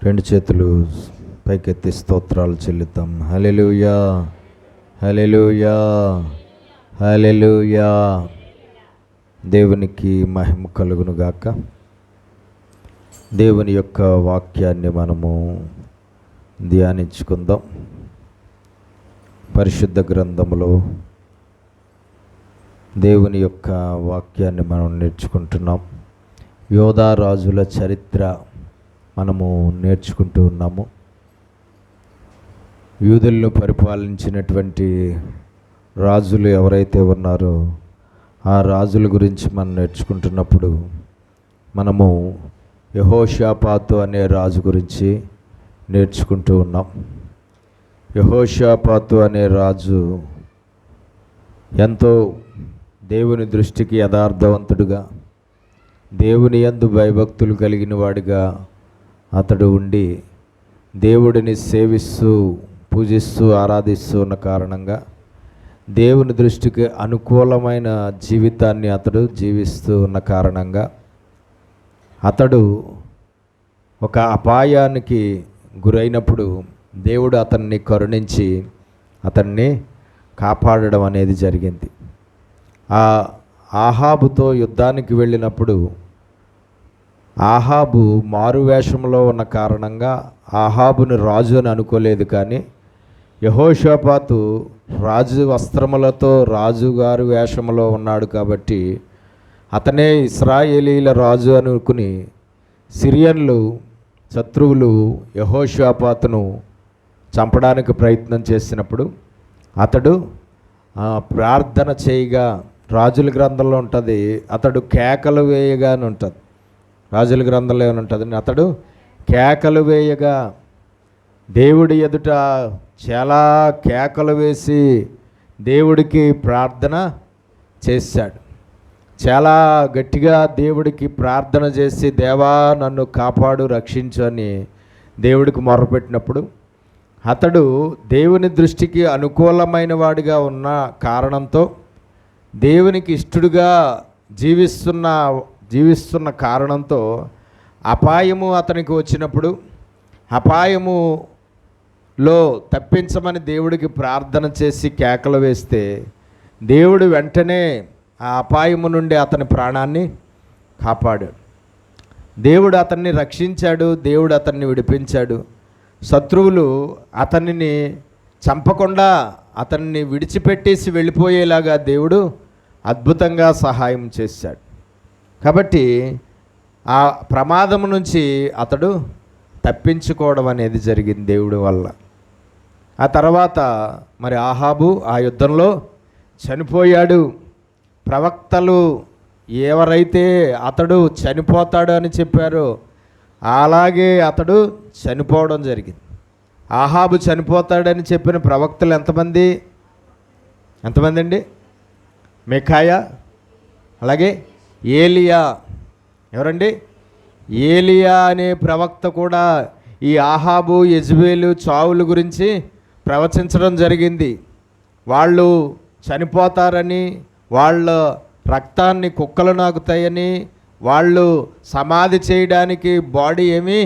రెండు చేతులు పైకెత్తి స్తోత్రాలు చెల్లిద్దాం. హల్లెలూయా, హల్లెలూయా, హల్లెలూయా. దేవునికి మహిమ కలుగును గాక. దేవుని యొక్క వాక్యాన్ని మనము ధ్యానించుకుందాం. పరిశుద్ధ గ్రంథములో దేవుని యొక్క వాక్యాన్ని మనం నేర్చుకుంటున్నాం. యోధా రాజుల చరిత్ర మనము నేర్చుకుంటూ ఉన్నాము. యూదులను పరిపాలించినటువంటి రాజులు ఎవరైతే ఉన్నారో ఆ రాజుల గురించి మనం నేర్చుకుంటున్నప్పుడు మనము యెహోషాపాతు అనే రాజు గురించి నేర్చుకుంటూ ఉన్నాం. యెహోషాపాతు అనే రాజు ఎంతో దేవుని దృష్టికి యథార్థవంతుడుగా, దేవుని యందు భయభక్తులు కలిగిన వాడిగా అతడు ఉండి దేవుడిని సేవిస్తూ పూజిస్తూ ఆరాధిస్తూ ఉన్న కారణంగా దేవుని దృష్టికి అనుకూలమైన జీవితాన్ని అతడు జీవిస్తూ ఉన్న కారణంగా అతడు ఒక అపాయానికి గురైనప్పుడు దేవుడు అతన్ని కరుణించి అతన్ని కాపాడడం అనేది జరిగింది. ఆ ఆహాబుతో యుద్ధానికి వెళ్ళినప్పుడు ఆహాబు మారువేషంలో ఉన్న కారణంగా ఆహాబును రాజు అని అనుకోలేదు. కానీ యెహోషాపాతు రాజు వస్త్రములతో రాజుగారు వేషంలో ఉన్నాడు కాబట్టి అతనే ఇశ్రాయేలీల రాజు అనుకుని సిరియన్లు శత్రువులు యెహోషాపాతును చంపడానికి ప్రయత్నం చేసినప్పుడు అతడు ప్రార్థన చేయగా, రాజుల గ్రంథంలో ఉంటుంది, అతడు కేకలు వేయగా అని ఉంటుంది. రాజుల గ్రంథంలో ఏమని ఉంటుంది, అతడు కేకలు వేయగా దేవుడి ఎదుట చాలా కేకలు వేసి దేవుడికి ప్రార్థన చేశాడు. చాలా గట్టిగా దేవుడికి ప్రార్థన చేసి, దేవా నన్ను కాపాడు, రక్షించు అని దేవుడికి మొరపెట్టినప్పుడు అతడు దేవుని దృష్టికి అనుకూలమైన వాడిగా ఉన్న కారణంతో, దేవునికి ఇష్టడుగా జీవిస్తున్న కారణంతో అపాయము అతనికి వచ్చినప్పుడు అపాయములో తప్పించమని దేవుడికి ప్రార్థన చేసి కేకలు వేస్తే దేవుడు వెంటనే ఆ అపాయము నుండి అతని ప్రాణాన్ని కాపాడాడు. దేవుడు అతన్ని రక్షించాడు, దేవుడు అతన్ని విడిపించాడు. శత్రువులు అతనిని చంపకుండా అతన్ని విడిచిపెట్టేసి వెళ్ళిపోయేలాగా దేవుడు అద్భుతంగా సహాయం చేశాడు. కాబట్టి ఆ ప్రమాదం నుంచి అతడు తప్పించుకోవడం అనేది జరిగింది దేవుడి వల్ల. ఆ తర్వాత మరి ఆహాబు ఆ యుద్ధంలో చనిపోయాడు. ప్రవక్తలు ఎవరైతే అతడు చనిపోతాడు అని చెప్పారో అలాగే అతడు చనిపోవడం జరిగింది. ఆహాబు చనిపోతాడని చెప్పిన ప్రవక్తలు ఎంతమంది అండి? మికాయా, అలాగే ఏలియా. ఎవరండి? ఏలియా అనే ప్రవక్త కూడా ఈ ఆహాబు యెజబెలు చావుల గురించి ప్రవచించడం జరిగింది. వాళ్ళు చనిపోతారని, వాళ్ళ రక్తాన్ని కుక్కలు నాకుతాయని, వాళ్ళు సమాధి చేయడానికి బాడీ ఏమి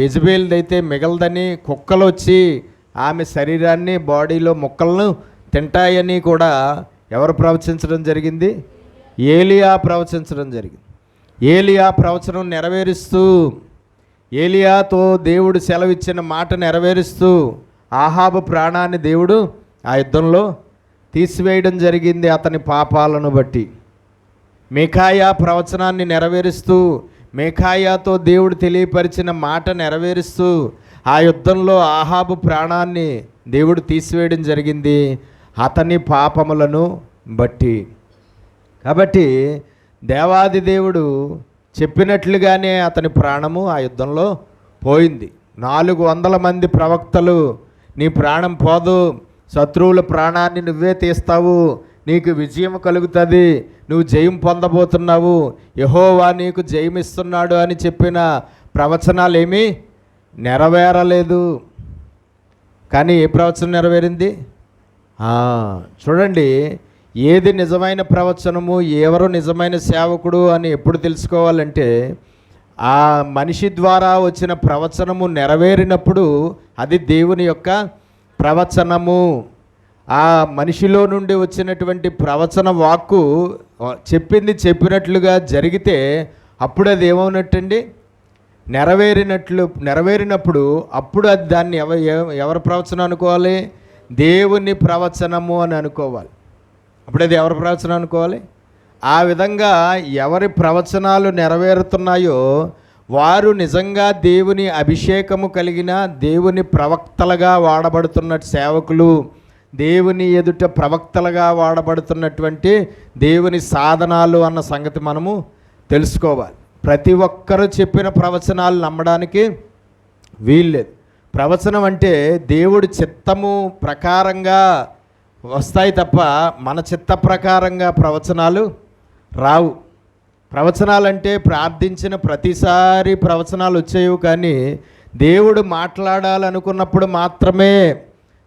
యెజబెల్దైతే మిగలదని, కుక్కలు వచ్చి ఆమె శరీరాన్ని బాడీలో ముక్కలను తింటాయని కూడా ఎవరు ప్రవచించడం జరిగింది? ఏలియా ప్రవచించడం జరిగింది. ఏలియా ప్రవచనం నెరవేరుస్తూ, ఏలియాతో దేవుడు సెలవిచ్చిన మాట నెరవేరుస్తూ ఆహాబు ప్రాణాన్ని దేవుడు ఆ యుద్ధంలో తీసివేయడం జరిగింది అతని పాపాలను బట్టి. మికాయా ప్రవచనాన్ని నెరవేరుస్తూ, మికాయాతో దేవుడు తెలియపరిచిన మాట నెరవేరుస్తూ ఆ యుద్ధంలో ఆహాబు ప్రాణాన్ని దేవుడు తీసివేయడం జరిగింది అతని పాపములను బట్టి. కాబట్టి దేవాది దేవుడు చెప్పినట్లుగానే అతని ప్రాణము ఆ యుద్ధంలో పోయింది. 400 మంది ప్రవక్తలు, నీ ప్రాణం పోదు, శత్రువుల ప్రాణాన్ని నువ్వే తీస్తావు, నీకు విజయం కలుగుతుంది, నువ్వు జయం పొందబోతున్నావు, యెహోవా నీకు జయమిస్తున్నాడు అని చెప్పిన ప్రవచనాలు ఏమీ నెరవేరలేదు. కానీ ఏ ప్రవచనం నెరవేరింది? చూడండి, ఏది నిజమైన ప్రవచనము, ఎవరు నిజమైన సేవకుడు అని ఎప్పుడు తెలుసుకోవాలంటే ఆ మనిషి ద్వారా వచ్చిన ప్రవచనము నెరవేరినప్పుడు అది దేవుని యొక్క ప్రవచనము. ఆ మనిషిలో నుండి వచ్చినటువంటి ప్రవచన వాక్కు చెప్పింది చెప్పినట్లుగా జరిగితే అప్పుడు అది ఏమవునట్టండి? నెరవేరినప్పుడు అప్పుడు అది దాన్ని ఎవరి ప్రవచనం అనుకోవాలి? దేవుని ప్రవచనము అని అనుకోవాలి. అప్పుడు అది ఎవరి ప్రవచనం అనుకోవాలి? ఆ విధంగా ఎవరి ప్రవచనాలు నెరవేరుతున్నాయో వారు నిజంగా దేవుని అభిషేకము కలిగిన దేవుని ప్రవక్తలుగా వాడబడుతున్న సేవకులు, దేవుని ఎదుట ప్రవక్తలుగా వాడబడుతున్నటువంటి దేవుని సాధనాలు అన్న సంగతి మనము తెలుసుకోవాలి. ప్రతి ఒక్కరూ చెప్పిన ప్రవచనాలు నమ్మడానికి వీల్లేదు. ప్రవచనం అంటే దేవుడి చిత్తము ప్రకారంగా వస్తాయి తప్ప మన చిత్త ప్రకారంగా ప్రవచనాలు రావు. ప్రవచనాలంటే ప్రార్థించిన ప్రతిసారి ప్రవచనాలు వచ్చేవి, కానీ దేవుడు మాట్లాడాలనుకున్నప్పుడు మాత్రమే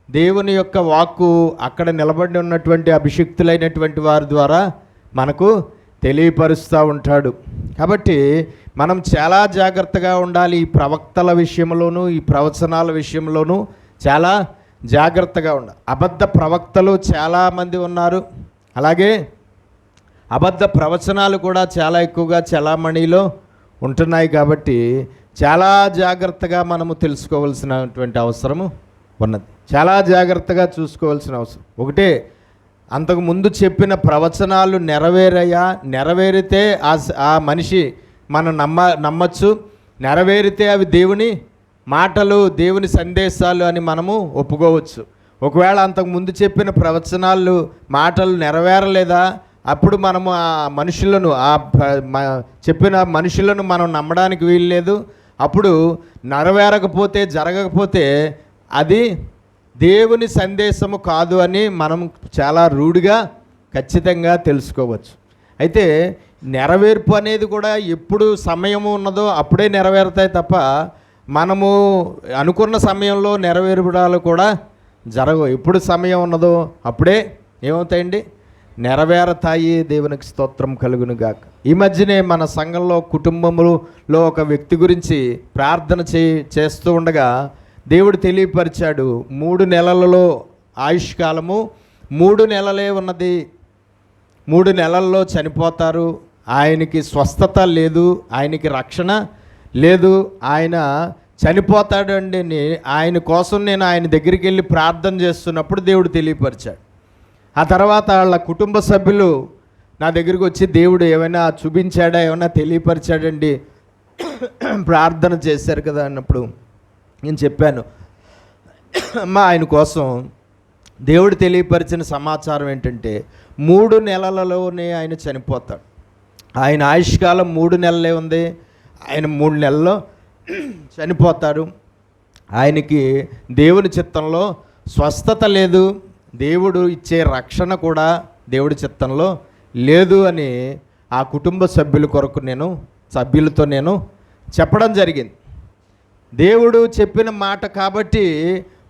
దేవుని యొక్క వాక్కు అక్కడ నిలబడి ఉన్నటువంటి అభిషిక్తులైనటువంటి వారి ద్వారా మనకు తెలియపరుస్తూ ఉంటాడు. కాబట్టి మనం చాలా జాగ్రత్తగా ఉండాలి. ఈ ప్రవక్తల విషయంలోనూ ఈ ప్రవచనాల విషయంలోనూ చాలా జాగ్రత్తగా ఉండాలి. అబద్ధ ప్రవక్తలు చాలామంది ఉన్నారు, అలాగే అబద్ధ ప్రవచనాలు కూడా చాలా ఎక్కువగా చలామణిలో ఉంటున్నాయి. కాబట్టి చాలా జాగ్రత్తగా మనము తెలుసుకోవాల్సినటువంటి అవసరము ఉన్నది. చాలా జాగ్రత్తగా చూసుకోవాల్సిన అవసరం. ఒకటే, అంతకు ముందు చెప్పిన ప్రవచనాలు నెరవేరితే ఆ మనిషి మనం నమ్మచ్చు. నెరవేరితే అవి దేవుని మాటలు, దేవుని సందేశాలు అని మనము ఒప్పుకోవచ్చు. ఒకవేళ అంతకు ముందు చెప్పిన ప్రవచనాలు మాటలు నెరవేరలేదా, అప్పుడు మనము ఆ మనుషులను చెప్పిన మనుషులను మనం నమ్మడానికి వీల్లేదు. అప్పుడు నెరవేరకపోతే, జరగకపోతే అది దేవుని సందేశము కాదు అని మనం చాలా రూఢిగా ఖచ్చితంగా తెలుసుకోవచ్చు. అయితే నెరవేర్పు అనేది కూడా ఎప్పుడు సమయము ఉన్నదో అప్పుడే నెరవేరుతాయి తప్ప మనము అనుకున్న సమయంలో నెరవేర్పడాలు కూడా జరగవు. ఎప్పుడు సమయం ఉన్నదో అప్పుడే ఏమవుతాయండి? నెరవేరతాయి. దేవునికి స్తోత్రం కలుగును గాక. ఈ మధ్యనే మన సంఘంలో కుటుంబములో ఒక వ్యక్తి గురించి ప్రార్థన చేస్తూ ఉండగా దేవుడు తెలియపరిచాడు, 3 నెలలలో ఆయుష్కాలము 3 నెలలే ఉన్నది, 3 నెలల్లో చనిపోతారు, ఆయనకి స్వస్థత లేదు, ఆయనకి రక్షణ లేదు, ఆయన చనిపోతాడు అండి. ఆయన కోసం నేను ఆయన దగ్గరికి వెళ్ళి ప్రార్థన చేస్తున్నప్పుడు దేవుడు తెలియపరిచాడు. ఆ తర్వాత వాళ్ళ కుటుంబ సభ్యులు నా దగ్గరికి వచ్చి, దేవుడు ఏమైనా చూపించాడా, ఏమైనా తెలియపరిచాడండి, ప్రార్థన చేశారు కదా అన్నప్పుడు నేను చెప్పాను, అమ్మా ఆయన కోసం దేవుడు తెలియపరిచిన సమాచారం ఏంటంటే 3 నెలలలోనే ఆయన చనిపోతాడు. ఆయన ఆయుష్కాలం 3 నెలలే ఉంది, ఆయన 3 నెలల్లో చనిపోతాడు. ఆయనకి దేవుని చిత్తంలో స్వస్థత లేదు, దేవుడు ఇచ్చే రక్షణ కూడా దేవుడి చిత్తంలో లేదు అని ఆ కుటుంబ సభ్యుల కొరకు సభ్యులతో నేను చెప్పడం జరిగింది. దేవుడు చెప్పిన మాట కాబట్టి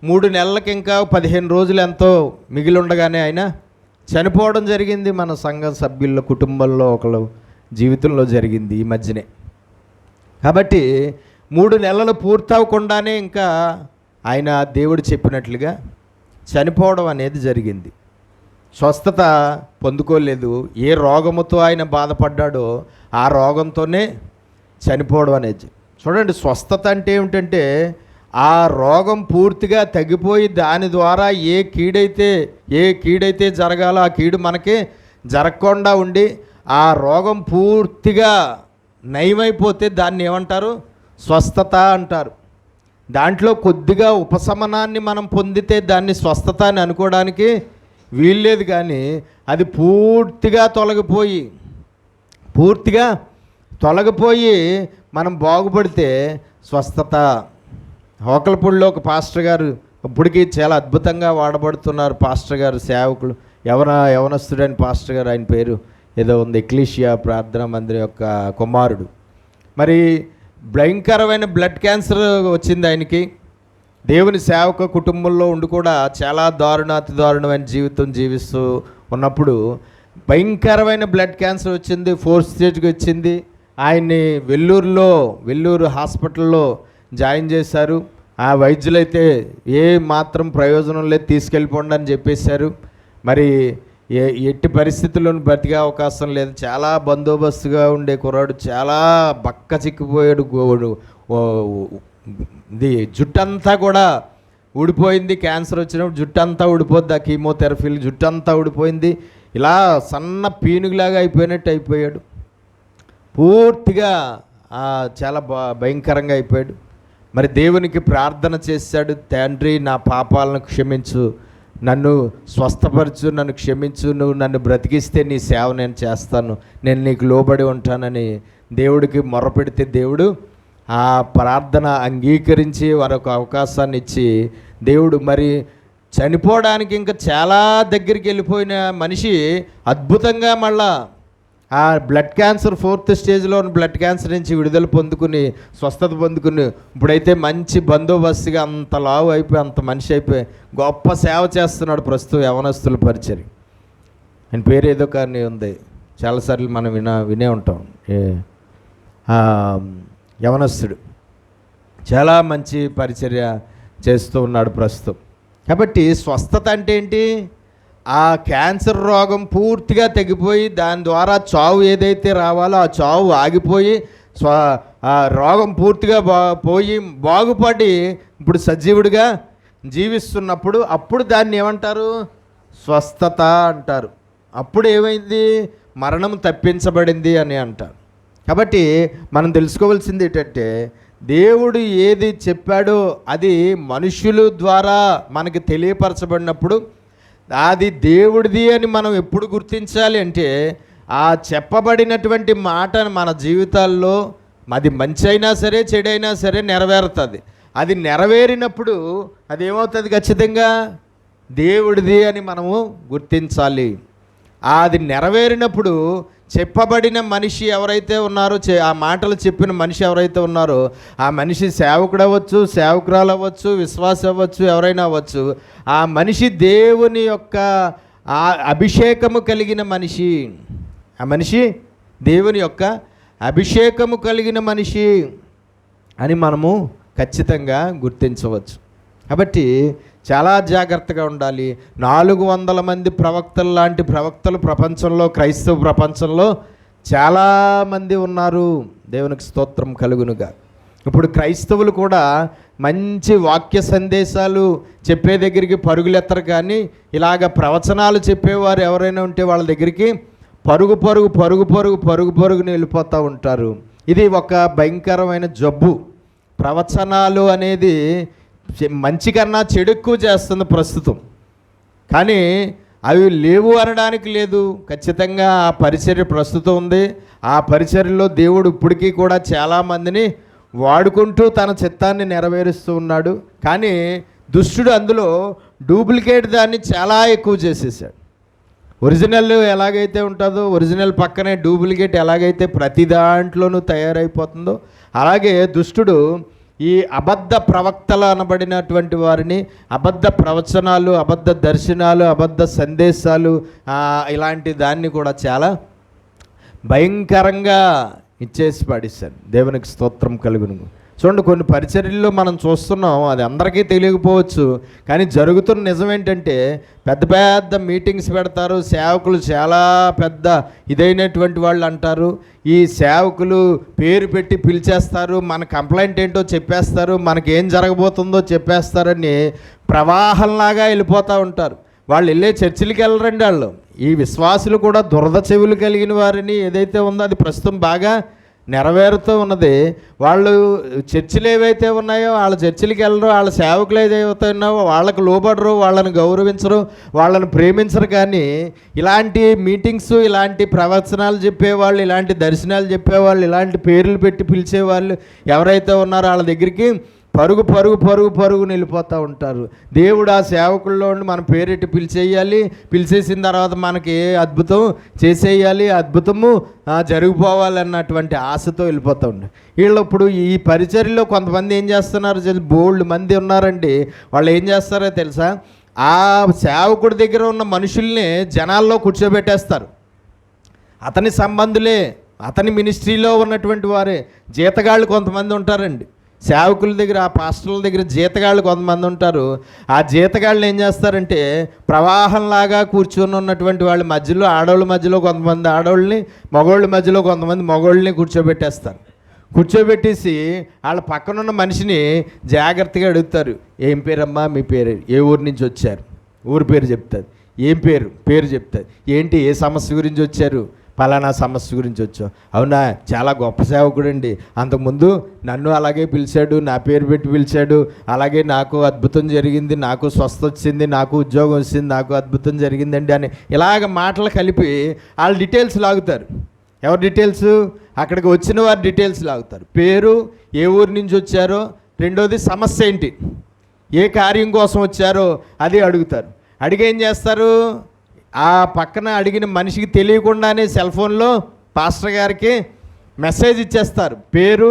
3 నెలలకి ఇంకా 15 రోజులు ఎంతో మిగిలి ఉండగానే ఆయన చనిపోవడం జరిగింది. మన సంఘ సభ్యుల కుటుంబంలో ఒకళ్ళు జీవితంలో జరిగింది ఈ మధ్యనే. కాబట్టి 3 నెలలు పూర్తవకుండానే ఇంకా ఆయన దేవుడు చెప్పినట్లుగా చనిపోవడం అనేది జరిగింది. స్వస్థత పొందుకోలేదు. ఏ రోగముతో ఆయన బాధపడ్డాడో ఆ రోగంతోనే చనిపోవడం అనేది. చూడండి, స్వస్థత అంటే ఏమిటంటే ఆ రోగం పూర్తిగా తగ్గిపోయి దాని ద్వారా ఏ కీడైతే జరగాలో ఆ కీడు మనకి జరగకుండా ఉండి ఆ రోగం పూర్తిగా నయమైపోతే దాన్ని ఏమంటారు? స్వస్థత అంటారు. దాంట్లో కొద్దిగా ఉపశమనాన్ని మనం పొందితే దాన్ని స్వస్థత అని అనుకోవడానికి వీల్లేదు. కానీ అది పూర్తిగా తొలగిపోయి మనం బాగుపడితే స్వస్థత. హోకలపూడిలో ఒక పాస్టర్ గారు ఇప్పటికీ చాలా అద్భుతంగా వాడబడుతున్నారు. పాస్టర్ గారు, సేవకులు, యవనస్తుడైన పాస్టర్ గారు, ఆయన పేరు ఏదో ఉంది, ఎక్లీషియా ప్రార్థనా మందిరం యొక్క కుమారుడు. మరి భయంకరమైన బ్లడ్ క్యాన్సర్ వచ్చింది ఆయనకి. దేవుని సేవక కుటుంబంలో ఉండి కూడా చాలా అతి దారుణమైన జీవితం జీవిస్తూ ఉన్నప్పుడు భయంకరమైన బ్లడ్ క్యాన్సర్ వచ్చింది, 4th స్టేజ్కి వచ్చింది. ఆయన్ని వెల్లూరు హాస్పిటల్లో జాయిన్ చేశారు. ఆ వైద్యులైతే ఏ మాత్రం ప్రయోజనం లేదు, తీసుకెళ్ళిపోండి అని చెప్పేశారు. మరి ఎట్టి పరిస్థితుల్లోనూ బ్రతికే అవకాశం లేదు. చాలా బందోబస్తుగా ఉండే కుర్రాడు చాలా బక్క చిక్కిపోయాడు. ఇది జుట్టంతా కూడా ఊడిపోయింది. క్యాన్సర్ వచ్చినప్పుడు జుట్టంతా ఊడిపోద్ది, ఆ కీమోథెరపీలు జుట్టంతా ఊడిపోయింది. ఇలా సన్న పీనుగులాగా అయిపోయాడు. పూర్తిగా చాలా భయంకరంగా అయిపోయాడు. మరి దేవునికి ప్రార్థన చేశాడు, తండ్రి నా పాపాలను క్షమించు, నన్ను స్వస్థపరచు, నన్ను క్షమించు, నువ్వు నన్ను బ్రతికిస్తే నీ సేవ నేను చేస్తాను, నేను నీకు లోబడి ఉంటానని దేవుడికి మొర్రపెడితే దేవుడు ఆ ప్రార్థన అంగీకరించి వారొక అవకాశాన్ని ఇచ్చి, దేవుడు మరి చనిపోవడానికి ఇంకా చాలా దగ్గరికి వెళ్ళిపోయిన మనిషి అద్భుతంగా మళ్ళా ఆ బ్లడ్ క్యాన్సర్ 4th స్టేజ్లో ఉన్న బ్లడ్ క్యాన్సర్ నుంచి విడుదల పొందుకుని స్వస్థత పొందుకుని ఇప్పుడైతే మంచి బందోబస్తుగా అంత లావు అయిపోయి అంత మనిషి అయిపోయి గొప్ప సేవ చేస్తున్నాడు ప్రస్తుతం యవనస్తుల పరిచర్య. ఆయన పేరు ఏదో కానీ ఉంది, చాలాసార్లు మనం వినే ఉంటాం. యవనస్తుడు చాలా మంచి పరిచర్య చేస్తూ ఉన్నాడు ప్రస్తుతం. కాబట్టి స్వస్థత అంటే ఏంటి? ఆ క్యాన్సర్ రోగం పూర్తిగా తెగిపోయి దాని ద్వారా చావు ఏదైతే రావాలో ఆ చావు ఆగిపోయి ఆ రోగం పూర్తిగా పోయి బాగుపడి ఇప్పుడు సజీవుడిగా జీవిస్తున్నప్పుడు అప్పుడు దాన్ని ఏమంటారు? స్వస్థత అంటారు. అప్పుడు ఏమైంది? మరణం తప్పించబడింది అని అంటారు. కాబట్టి మనం తెలుసుకోవాల్సింది ఏంటంటే, దేవుడు ఏది చెప్పాడో అది మనుషుల ద్వారా మనకి తెలియపరచబడినప్పుడు అది దేవుడిది అని మనం ఎప్పుడు గుర్తించాలి అంటే, ఆ చెప్పబడినటువంటి మాట మన జీవితాల్లో అది మంచి అయినా సరే చెడైనా సరే నెరవేరుతుంది. అది నెరవేరినప్పుడు అదేమవుతుంది? ఖచ్చితంగా దేవుడిది అని మనము గుర్తించాలి. అది నెరవేరినప్పుడు చెప్పబడిన మనిషి ఎవరైతే ఉన్నారో, ఆ మాటలు చెప్పిన మనిషి ఎవరైతే ఉన్నారో ఆ మనిషి సేవకుడు అవ్వచ్చు, సేవకురాలు అవ్వచ్చు, విశ్వాసం అవ్వచ్చు, ఎవరైనా అవ్వచ్చు, ఆ మనిషి దేవుని యొక్క ఆ అభిషేకము కలిగిన మనిషి, ఆ మనిషి దేవుని యొక్క అభిషేకము కలిగిన మనిషి అని మనము ఖచ్చితంగా గుర్తించవచ్చు. కాబట్టి చాలా జాగ్రత్తగా ఉండాలి. 400 మంది ప్రవక్తలు లాంటి ప్రవక్తలు ప్రపంచంలో, క్రైస్తవ ప్రపంచంలో చాలామంది ఉన్నారు. దేవునికి స్తోత్రం కలుగునుగా. ఇప్పుడు క్రైస్తవులు కూడా మంచి వాక్య సందేశాలు చెప్పే దగ్గరికి పరుగులెత్తరు, కానీ ఇలాగ ప్రవచనాలు చెప్పేవారు ఎవరైనా ఉంటే వాళ్ళ దగ్గరికి పరుగుని వెళ్ళిపోతూ ఉంటారు. ఇది ఒక భయంకరమైన జబ్బు. ప్రవచనాలు అనేది మంచి కన్నా చెడు ఎక్కువ చేస్తుంది ప్రస్తుతం. కానీ అవి లేవు అనడానికి లేదు. ఖచ్చితంగా ఆ పరిచర్య ప్రస్తుతం ఉంది. ఆ పరిచర్యలో దేవుడు ఇప్పటికీ కూడా చాలామందిని వాడుకుంటూ తన చిత్తాన్ని నెరవేరుస్తూ ఉన్నాడు. కానీ దుష్టుడు అందులో డూప్లికేట్ దాన్ని చాలా ఎక్కువ చేసేసాడు. ఒరిజినల్ ఎలాగైతే ఉంటుందో, ఒరిజినల్ పక్కనే డూప్లికేట్ ఎలాగైతే ప్రతి దాంట్లోనూ తయారైపోతుందో, అలాగే దుష్టుడు ఈ అబద్ధ ప్రవక్తలు అనబడినటువంటి వారిని అబద్ధ ప్రవచనాలు, అబద్ధ దర్శనాలు, అబద్ధ సందేశాలు ఇలాంటి దాన్ని కూడా చాలా భయంకరంగా ఇచ్చేసి పడేశారు. దేవునికి స్తోత్రం కలుగును. చూడండి, కొన్ని పరిచర్యల్లో మనం చూస్తున్నాం, అది అందరికీ తెలియకపోవచ్చు, కానీ జరుగుతున్న నిజం ఏంటంటే పెద్ద పెద్ద మీటింగ్స్ పెడతారు. సేవకులు చాలా పెద్ద ఇదైనటువంటి వాళ్ళు అంటారు. ఈ సేవకులు పేరు పెట్టి పిలిచేస్తారు, మన కంప్లైంట్ ఏంటో చెప్పేస్తారు, మనకేం జరగబోతుందో చెప్పేస్తారని ప్రవాహంలాగా వెళ్ళిపోతూ ఉంటారు. వాళ్ళు వెళ్ళే చర్చిలకి వెళ్ళరండి. వాళ్ళు ఈ విశ్వాసులు కూడా దురద చెవులు కలిగిన వారిని ఏదైతే ఉందో అది ప్రస్తుతం బాగా నెరవేరుతూ ఉన్నది. వాళ్ళు చర్చిలు ఏవైతే ఉన్నాయో వాళ్ళ చర్చిలకి వెళ్ళరు, వాళ్ళ సేవకులు ఏదైతే ఉన్నాయో వాళ్ళకు లోబడరు, వాళ్ళని గౌరవించరు, వాళ్ళని ప్రేమించరు. కానీ ఇలాంటి మీటింగ్స్, ఇలాంటి ప్రవచనాలు చెప్పేవాళ్ళు, ఇలాంటి దర్శనాలు చెప్పేవాళ్ళు, ఇలాంటి పేర్లు పెట్టి పిలిచేవాళ్ళు ఎవరైతే ఉన్నారో వాళ్ళ దగ్గరికి పరుగుని వెళ్ళిపోతూ ఉంటారు. దేవుడు ఆ సేవకుల్లో ఉండి మన పేరెట్టి పిలిచేసిన తర్వాత మనకి అద్భుతం చేసేయాలి, అద్భుతము జరిగిపోవాలన్నటువంటి ఆశతో వెళ్ళిపోతూ ఉంటారు. వీళ్ళు ఇప్పుడు ఈ పరిచర్యలో కొంతమంది ఏం చేస్తున్నారు, బోల్డ్ మంది ఉన్నారండి. వాళ్ళు ఏం చేస్తారో తెలుసా? ఆ సేవకుడి దగ్గర ఉన్న మనుషుల్ని జనాల్లో కూర్చోబెట్టేస్తారు. అతని సంబంధులే, అతని మినిస్ట్రీలో ఉన్నటువంటి వారే. జీతగాళ్ళు కొంతమంది ఉంటారండి, సేవకుల దగ్గర, ఆ పాస్టర్ల దగ్గర జీతగాళ్ళు కొంతమంది ఉంటారు. ఆ జీతగాళ్ళు ఏం చేస్తారంటే ప్రవాహంలాగా కూర్చొని ఉన్నటువంటి వాళ్ళ మధ్యలో, ఆడవాళ్ళ మధ్యలో కొంతమంది ఆడవాళ్ళని, మగవాళ్ళ మధ్యలో కొంతమంది మగవాళ్ళని కూర్చోబెట్టేస్తారు. కూర్చోబెట్టేసి వాళ్ళ పక్కనున్న మనిషిని జాగ్రత్తగా అడుగుతారు, ఏం పేరమ్మా, మీ పేరు, ఏ ఊరు నుంచి వచ్చారు, ఊరి పేరు చెప్తారు. ఏం పేరు, పేరు చెప్తారు. ఏంటి, ఏ సమస్య గురించి వచ్చారు, పలానా సమస్య గురించి వచ్చాం. అవునా, చాలా గొప్ప సేవకుడు అండి, అంతకుముందు నన్ను అలాగే పిలిచాడు, నా పేరు పెట్టి పిలిచాడు, అలాగే నాకు అద్భుతం జరిగింది, నాకు స్వస్థ వచ్చింది, నాకు ఉద్యోగం వచ్చింది, నాకు అద్భుతం జరిగిందండి అని ఇలాగ మాటలు కలిపి వాళ్ళ డీటెయిల్స్ లాగుతారు. ఎవరి డీటెయిల్స్, అక్కడికి వచ్చిన వారి డీటెయిల్స్ లాగుతారు. పేరు, ఏ ఊరి నుంచి వచ్చారో, రెండోది సమస్య ఏంటి, ఏ కార్యం కోసం వచ్చారో అది అడుగుతారు. అడిగి ఏం చేస్తారు, ఆ పక్కన అడిగిన మనిషికి తెలియకుండానే సెల్ ఫోన్లో పాస్టర్ గారికి మెసేజ్ ఇచ్చేస్తారు. పేరు,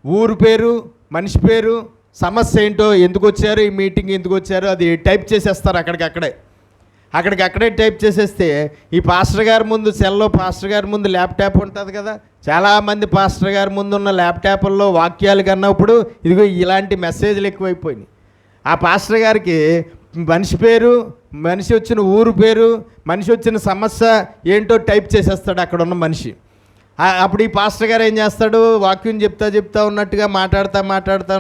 ఊరు పేరు, మనిషి పేరు, సమస్య ఏంటో, ఎందుకు వచ్చారు, ఈ మీటింగ్ ఎందుకు వచ్చారు, అది టైప్ చేసేస్తారు. అక్కడికక్కడే టైప్ చేసేస్తే ఈ పాస్టర్ గారి ముందు, సెల్లో పాస్టర్ గారి ముందు ల్యాప్టాప్ ఉంటుంది కదా, చాలామంది పాస్టర్ గారి ముందు ఉన్న ల్యాప్టాప్ల్లో వాక్యాలు కన్నా ఇప్పుడు ఇదిగో ఇలాంటి మెసేజ్లు ఎక్కువైపోయినాయి. ఆ పాస్టర్ గారికి మనిషి పేరు, మనిషి వచ్చిన ఊరు పేరు, మనిషి వచ్చిన సమస్య ఏంటో టైప్ చేసేస్తాడు అక్కడ ఉన్న మనిషి. అప్పుడు ఈ పాస్టర్ గారు ఏం చేస్తాడు, వాక్యం చెప్తా ఉన్నట్టుగా మాట్లాడుతూ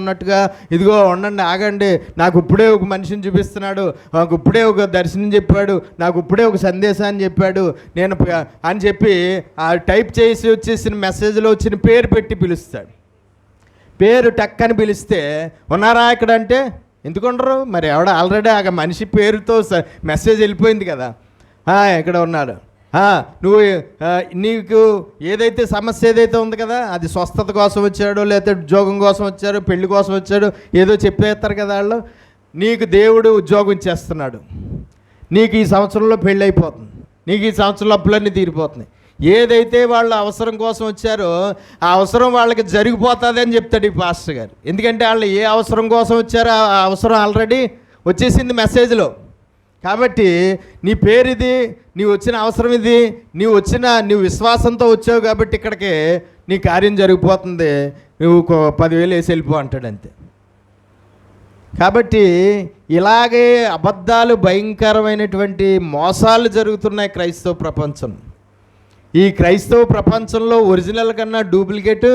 ఉన్నట్టుగా, ఇదిగో ఉండండి, ఆగండి, నాకు ఇప్పుడే ఒక మనిషిని చూపిస్తున్నాడు, నాకు ఇప్పుడే ఒక దర్శనం చెప్పాడు, నాకు ఇప్పుడే ఒక సందేశాన్ని చెప్పాడు నేను అని చెప్పి ఆ టైప్ చేసి వచ్చేసిన మెసేజ్లో వచ్చిన పేరు పెట్టి పిలుస్తాడు. పేరు టక్కని పిలిస్తే ఉన్నారా ఇక్కడ అంటే ఎందుకుండరు, మరి ఎవడ ఆల్రెడీ ఆ మనిషి పేరుతో మెసేజ్ వెళ్ళిపోయింది కదా, ఇక్కడ ఉన్నాడు, నువ్వు నీకు ఏదైతే సమస్య ఏదైతే ఉంది కదా, అది స్వస్థత కోసం వచ్చాడో, లేకపోతే ఉద్యోగం కోసం వచ్చాడో, పెళ్లి కోసం వచ్చాడో, ఏదో చెప్పేస్తారు కదా వాళ్ళు, నీకు దేవుడు ఉద్యోగం ఇచ్చేస్తున్నాడు, నీకు ఈ సంవత్సరంలో పెళ్ళి అయిపోతుంది, నీకు ఈ సంవత్సరంలో అప్పులన్నీ తీరిపోతున్నాయి, ఏదైతే వాళ్ళు అవసరం కోసం వచ్చారో ఆ అవసరం వాళ్ళకి జరిగిపోతుంది అని చెప్తాడు ఈ పాస్టర్ గారు. ఎందుకంటే వాళ్ళు ఏ అవసరం కోసం వచ్చారో ఆ అవసరం ఆల్రెడీ వచ్చేసింది మెసేజ్లో. కాబట్టి నీ పేరు ఇది, నీవు వచ్చిన అవసరం ఇది, నీవు విశ్వాసంతో వచ్చావు కాబట్టి ఇక్కడికి నీ కార్యం జరిగిపోతుంది, నువ్వు 10,000 వేసి వెళ్ళిపో అంటాడు అంతే. కాబట్టి ఇలాగే అబద్ధాలు, భయంకరమైనటువంటి మోసాలు జరుగుతున్నాయి క్రైస్తవ ప్రపంచం. ఈ క్రైస్తవ ప్రపంచంలో ఒరిజినల్ కన్నా డూప్లికేట్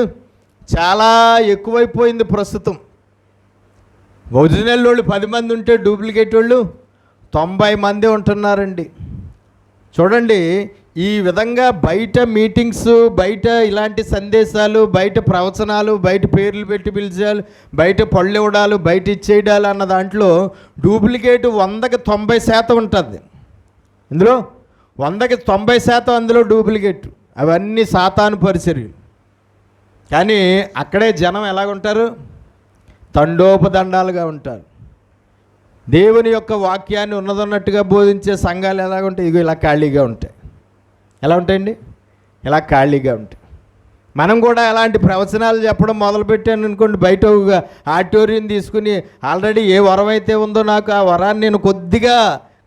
చాలా ఎక్కువైపోయింది ప్రస్తుతం. ఒరిజినల్ వాళ్ళు 10 మంది ఉంటే డూప్లికేట్ వాళ్ళు 90 మంది ఉంటున్నారండి. చూడండి, ఈ విధంగా బయట మీటింగ్స్, బయట ఇలాంటి సందేశాలు, బయట ప్రవచనాలు, బయట పేర్లు పెట్టి పిలిచాలు, బయట పళ్ళు ఇవ్వడాలు, బయట ఇచ్చేయడాలు అన్న దాంట్లో డూప్లికేట్ 100కి 90% ఉంటుంది. ఇందులో 100కి 90% అందులో డూప్లికేట్. అవన్నీ సాతాను పరిచర్యలు. కానీ అక్కడే జనం ఎలాగుంటారు, తండోపదండాలుగా ఉంటారు. దేవుని యొక్క వాక్యాన్ని ఉన్నదన్నట్టుగా బోధించే సంఘాలు ఎలాగుంటాయి, ఇగో ఇలా ఖాళీగా ఉంటాయి. ఎలా ఉంటాయండి, ఇలా ఖాళీగా ఉంటాయి. మనం కూడా అలాంటి ప్రవచనాలు చెప్పడం మొదలుపెట్టాను అనుకోండి, బయట ఒక ఆడిటోరియం తీసుకుని ఆల్రెడీ ఏ వరం అయితే ఉందో నాకు ఆ వరాన్ని నేను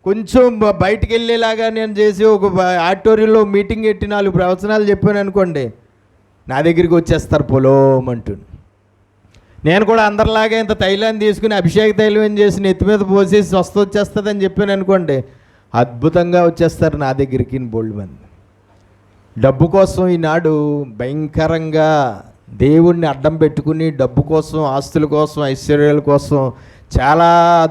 కొంచెం బయటికి వెళ్ళేలాగా నేను చేసి ఒక ఆడిటోరియంలో మీటింగ్ పెట్టి 4 ప్రవచనాలు చెప్పాను అనుకోండి, నా దగ్గరికి వచ్చేస్తారు పొలోమంటూ. నేను కూడా అందరిలాగే ఇంత తైలాన్ని తీసుకుని అభిషేక తైలం చేసి నెత్తి మీద పోసేసి వచ్చేస్తుంది అని చెప్పాను అనుకోండి, అద్భుతంగా వచ్చేస్తారు నా దగ్గరికి బోల్డ్ మంది. డబ్బు కోసం ఈనాడు భయంకరంగా దేవుణ్ణి అడ్డం పెట్టుకుని డబ్బు కోసం, ఆస్తుల కోసం, ఐశ్వర్యాల కోసం చాలా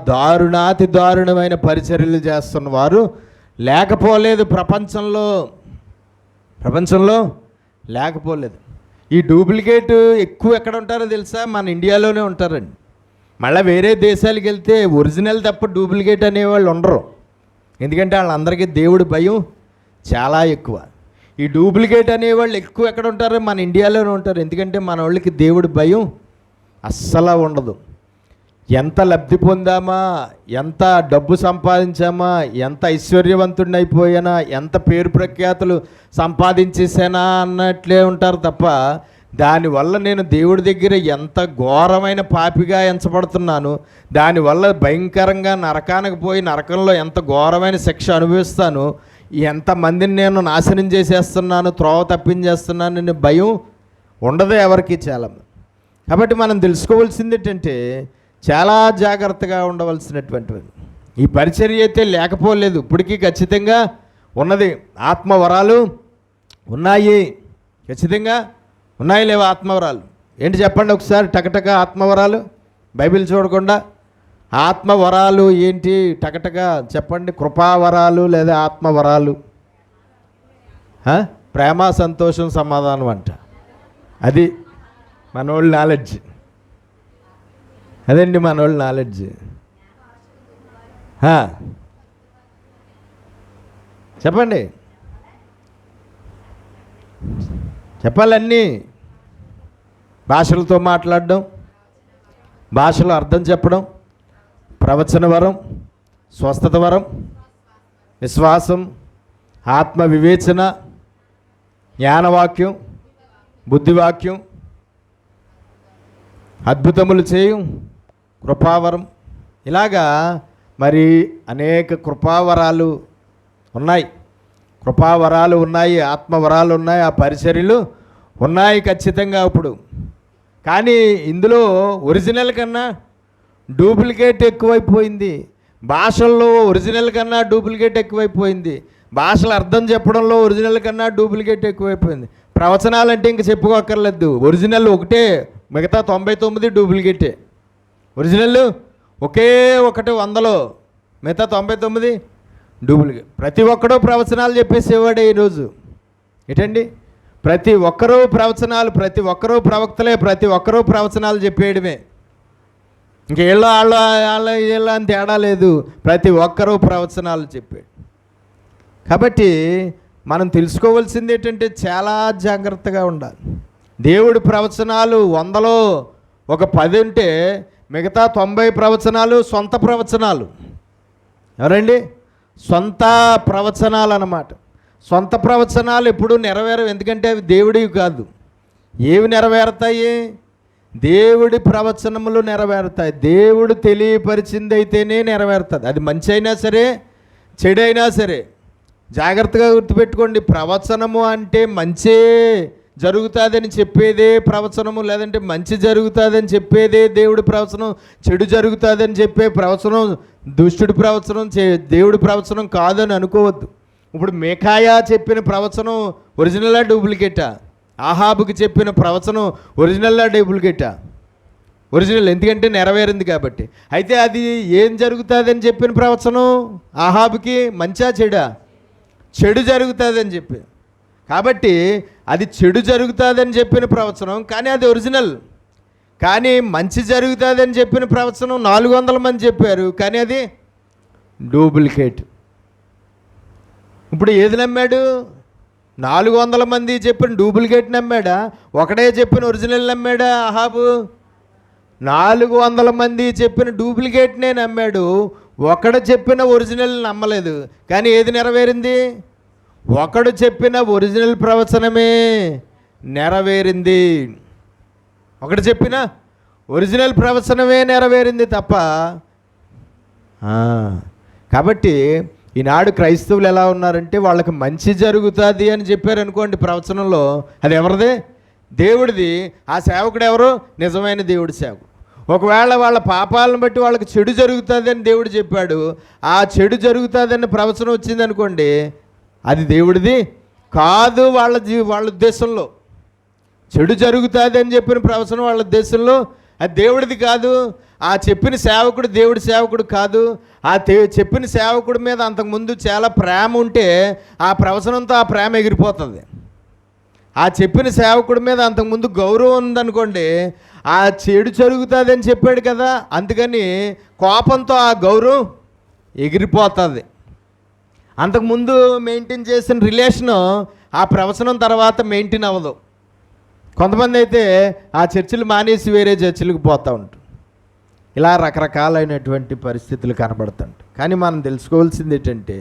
దారుణాతి దారుణమైన పరిచర్యలు చేస్తున్న వారు లేకపోలేదు ప్రపంచంలో లేకపోలేదు. ఈ డూప్లికేట్ ఎక్కువ ఎక్కడ ఉంటారో తెలుసా, మన ఇండియాలోనే ఉంటారండి. మళ్ళీ వేరే దేశాలకు వెళ్తే ఒరిజినల్ తప్ప డూప్లికేట్ అనేవాళ్ళు ఉండరు. ఎందుకంటే వాళ్ళందరికీ దేవుడి భయం చాలా ఎక్కువ. ఈ డూప్లికేట్ అనేవాళ్ళు ఎక్కువ ఎక్కడ ఉంటారో, మన ఇండియాలోనే ఉంటారు. ఎందుకంటే మన వాళ్ళకి దేవుడి భయం అస్సలు ఉండదు. ఎంత లబ్ధి పొందామా, ఎంత డబ్బు సంపాదించామా, ఎంత ఐశ్వర్యవంతుడిని అయిపోయానా, ఎంత పేరు ప్రఖ్యాతులు సంపాదించేసానా అన్నట్లే ఉంటారు తప్ప దానివల్ల నేను దేవుడి దగ్గర ఎంత ఘోరమైన పాపిగా ఎంచబడుతున్నాను, దానివల్ల భయంకరంగా నరకానికి పోయి నరకంలో ఎంత ఘోరమైన శిక్ష అనుభవిస్తాను, ఎంతమందిని నేను నాశనం చేసేస్తున్నాను, త్రోవ తప్పించేస్తున్నాను అనే భయం ఉండదు ఎవరికి చాలా. కాబట్టి మనం తెలుసుకోవాల్సింది ఏంటంటే చాలా జాగ్రత్తగా ఉండవలసినటువంటిది. ఈ పరిచర్య అయితే లేకపోలేదు, ఇప్పటికీ ఖచ్చితంగా ఉన్నది. ఆత్మవరాలు ఉన్నాయి, ఖచ్చితంగా ఉన్నాయి. లేవా ఆత్మవరాలు? ఏంటి చెప్పండి ఒకసారి టకటక ఆత్మవరాలు, బైబిల్ చూడకుండా. ఆత్మవరాలు ఏంటి టకటక చెప్పండి. కృపావరాలు లేదా ఆత్మవరాలు? ప్రేమ, సంతోషం, సమాధానం అంట. అది మనోళ్ళ నాలెడ్జ్. అదండి మనోళ్ళ నాలెడ్జ్. చెప్పండి, చెప్పాలన్నీ. భాషలతో మాట్లాడడం, భాషలో అర్థం చెప్పడం, ప్రవచన వరం, స్వస్థత వరం, విశ్వాసం, ఆత్మ వివేచన, జ్ఞానవాక్యం, బుద్ధివాక్యం, అద్భుతములు చేయు, కృపావరం. ఇలాగా మరి అనేక కృపావరాలు ఉన్నాయి, కృపావరాలు ఉన్నాయి, ఆత్మవరాలు ఉన్నాయి, ఆ పరిచర్యలు ఉన్నాయి ఖచ్చితంగా. ఇప్పుడు కానీ ఇందులో ఒరిజినల్ కన్నా డూప్లికేట్ ఎక్కువైపోయింది. భాషల్లో ఒరిజినల్ కన్నా డూప్లికేట్ ఎక్కువైపోయింది. భాషలు అర్థం చెప్పడంలో ఒరిజినల్ కన్నా డూప్లికేట్ ఎక్కువైపోయింది. ప్రవచనాలు అంటే ఇంక చెప్పుకోక్కర్లేదు, ఒరిజినల్ ఒకటే, మిగతా 99 డూప్లికేటే. ఒరిజినల్ ఒకే ఒకటి 100లో, మిగతా 99 డూప్లికేట్. ప్రతి ఒక్కడూ ప్రవచనాలు చెప్పేసేవాడే ఈరోజు. ఏంటండి, ప్రతి ఒక్కరూ ప్రవచనాలు, ప్రతి ఒక్కరూ ప్రవక్తలే, ప్రతి ఒక్కరూ ప్రవచనాలు చెప్పేయడమే. ఇంకేళ్ళో వీళ్ళ అని తేడా లేదు, ప్రతి ఒక్కరూ ప్రవచనాలు చెప్పాడు. కాబట్టి మనం తెలుసుకోవాల్సింది ఏంటంటే చాలా జాగ్రత్తగా ఉండాలి. దేవుడి ప్రవచనాలు 100లో ఒక 10 ఉంటే మిగతా 90 ప్రవచనాలు సొంత ప్రవచనాలు. ఎవరండి? సొంత ప్రవచనాలు అన్నమాట. సొంత ప్రవచనాలు ఎప్పుడూ నెరవేరవు, ఎందుకంటే అవి దేవుడివి కాదు. ఏవి నెరవేరుతాయి? దేవుడి ప్రవచనములు నెరవేరుతాయి. దేవుడు తెలియపరిచింది అయితేనే నెరవేరుతుంది. అది మంచి అయినా సరే, చెడైనా సరే. జాగ్రత్తగా గుర్తుపెట్టుకోండి, ప్రవచనము అంటే మంచే జరుగుతుందని చెప్పేదే ప్రవచనము, లేదంటే మంచి జరుగుతుందని చెప్పేదే దేవుడి ప్రవచనం. చెడు జరుగుతుందని చెప్పే ప్రవచనం దుష్టుడి ప్రవచనం, దేవుడి ప్రవచనం కాదని అనుకోవద్దు. ఇప్పుడు మీకాయా చెప్పిన ప్రవచనం ఒరిజినలా డూప్లికేటా? ఆహాబుకి చెప్పిన ప్రవచనం ఒరిజినల్లా డూప్లికేటా? ఒరిజినల్, ఎందుకంటే నెరవేరింది కాబట్టి. అయితే అది ఏం జరుగుతుందని చెప్పిన ప్రవచనం ఆహాబుకి మంచా చెడా? చెడు జరుగుతుందని చెప్పి. కాబట్టి అది చెడు జరుగుతుందని చెప్పిన ప్రవచనం, కానీ అది ఒరిజినల్. కానీ మంచి జరుగుతుందని చెప్పిన ప్రవచనం 400 మంది చెప్పారు, కానీ అది డూప్లికేట్. ఇప్పుడు ఏది నమ్మాడు? 400 మంది చెప్పిన డూప్లికేట్ నమ్మాడా? ఒకడే చెప్పిన ఒరిజినల్ నమ్మాడా అహాబు? 400 మంది చెప్పిన డూప్లికేట్నే నమ్మాడు, ఒకడు చెప్పిన ఒరిజినల్ నమ్మలేదు. కానీ ఏది నెరవేరింది? ఒకడు చెప్పిన ఒరిజినల్ ప్రవచనమే నెరవేరింది. ఒకడు చెప్పిన ఒరిజినల్ ప్రవచనమే నెరవేరింది తప్ప. కాబట్టి ఈనాడు క్రైస్తవులు ఎలా ఉన్నారంటే, వాళ్ళకి మంచి జరుగుతుంది అని చెప్పారు అనుకోండి ప్రవచనంలో, అది ఎవరిది? దేవుడిది. ఆ సేవకుడు ఎవరు? నిజమైన దేవుడి సేవకుడు. ఒకవేళ వాళ్ళ పాపాలను బట్టి వాళ్ళకి చెడు జరుగుతుంది అని దేవుడు చెప్పాడు, ఆ చెడు జరుగుతుందని ప్రవచనం వచ్చింది అనుకోండి, అది దేవుడిది కాదు. వాళ్ళ ఉద్దేశంలో చెడు జరుగుతుంది అని చెప్పిన ప్రవచనం వాళ్ళ ఉద్దేశంలో అది దేవుడిది కాదు. ఆ చెప్పిన సేవకుడు దేవుడి సేవకుడు కాదు. ఆ చెప్పిన సేవకుడి మీద అంతకుముందు చాలా ప్రేమ ఉంటే ఆ ప్రవచనంతో ఆ ప్రేమ ఎగిరిపోతుంది. ఆ చెప్పిన సేవకుడి మీద అంతకుముందు గౌరవం ఉందనుకోండి, ఆ చెడు జరుగుతుంది అని చెప్పాడు కదా, అందుకని కోపంతో ఆ గౌరవం ఎగిరిపోతుంది. అంతకుముందు మెయింటైన్ చేసిన రిలేషను ఆ ప్రవచనం తర్వాత మెయింటైన్ అవ్వదు. కొంతమంది అయితే ఆ చర్చిలు మానేసి వేరే చర్చిలకు పోతూ ఉంటారు. ఇలా రకరకాలైనటువంటి పరిస్థితులు కనబడుతుంటాయి. కానీ మనం తెలుసుకోవాల్సింది ఏంటంటే,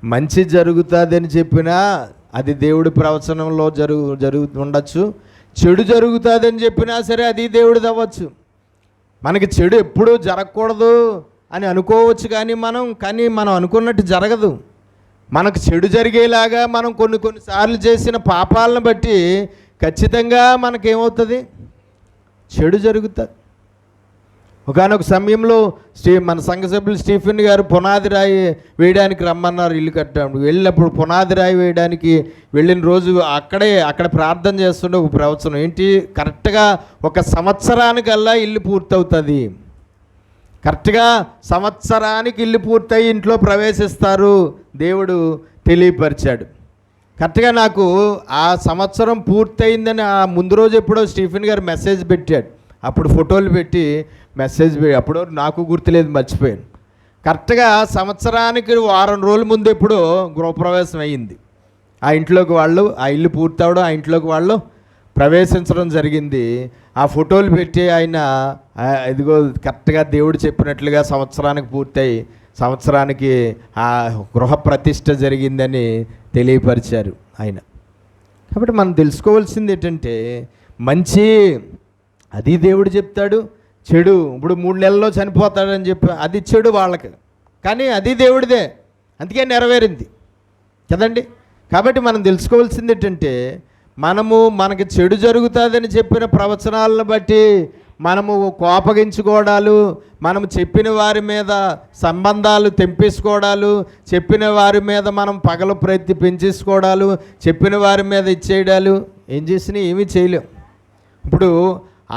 మంచి జరుగుతుందని చెప్పినా అది దేవుడి ప్రవచనంలో ఉండొచ్చు, చెడు జరుగుతుందని చెప్పినా సరే అది దేవుడిది అవ్వచ్చు. మనకి చెడు ఎప్పుడూ జరగకూడదు అని అనుకోవచ్చు, కానీ మనం అనుకున్నట్టు జరగదు. మనకు చెడు జరిగేలాగా మనం కొన్నిసార్లు చేసిన పాపాలను బట్టి ఖచ్చితంగా మనకేమవుతుంది? చెడు జరుగుతుంది. ఒకానొక సమయంలో మన సంఘ సభ్యులు స్టీఫెన్ గారు పునాది రాయి వేయడానికి రమ్మన్నారు ఇల్లు కట్టడానికి. వెళ్ళినప్పుడు పునాది రాయి వేయడానికి వెళ్ళిన రోజు అక్కడ ప్రార్థన చేస్తుండే ఒక ప్రవచనం ఏంటి, కరెక్ట్గా 1 సంవత్సరానికల్లా ఇల్లు పూర్తవుతుంది, కరెక్ట్గా సంవత్సరానికి ఇల్లు పూర్తయి ఇంట్లో ప్రవేశిస్తారు దేవుడు తెలియపరిచాడు. కరెక్ట్గా నాకు ఆ సంవత్సరం పూర్తయిందని ఆ ముందు రోజు ఎప్పుడో స్టీఫెన్ గారు మెసేజ్ పెట్టాడు. అప్పుడు ఫోటోలు పెట్టి మెసేజ్ అప్పుడు నాకు గుర్తులేదు, మర్చిపోయాను. కరెక్ట్గా సంవత్సరానికి వారం రోజుల ముందు ఎప్పుడో గృహప్రవేశం అయ్యింది. ఆ ఇంట్లోకి వాళ్ళు, ఆ ఇల్లు పూర్తవడం, ఆ ఇంట్లోకి వాళ్ళు ప్రవేశించడం జరిగింది. ఆ ఫోటోలు పెట్టి ఆయన ఇదిగో కరెక్ట్గా దేవుడు చెప్పినట్లుగా సంవత్సరానికి పూర్తయి సంవత్సరానికి ఆ గృహ ప్రతిష్ఠ జరిగిందని తెలియపరిచారు ఆయన. కాబట్టి మనం తెలుసుకోవాల్సింది ఏంటంటే, మంచి అది దేవుడు చెప్తాడు, చెడు ఇప్పుడు 3 నెలల్లో చనిపోతాడని చెప్పి అది చెడు వాళ్ళకి, కానీ అది దేవుడిదే, అందుకే నెరవేరింది కదండి. కాబట్టి మనం తెలుసుకోవాల్సింది ఏంటంటే, మనకి చెడు జరుగుతుందని చెప్పిన ప్రవచనాలను బట్టి మనము కోపగించుకోవడాలు, మనము చెప్పిన వారి మీద సంబంధాలు తెంపేసుకోవడాలు, చెప్పిన వారి మీద మనం పగలు ప్రతి పెంచేసుకోవడాలు, చెప్పిన వారి మీద ఇచ్చేయడాలు ఏం చేసినా ఏమీ చేయలేం. ఇప్పుడు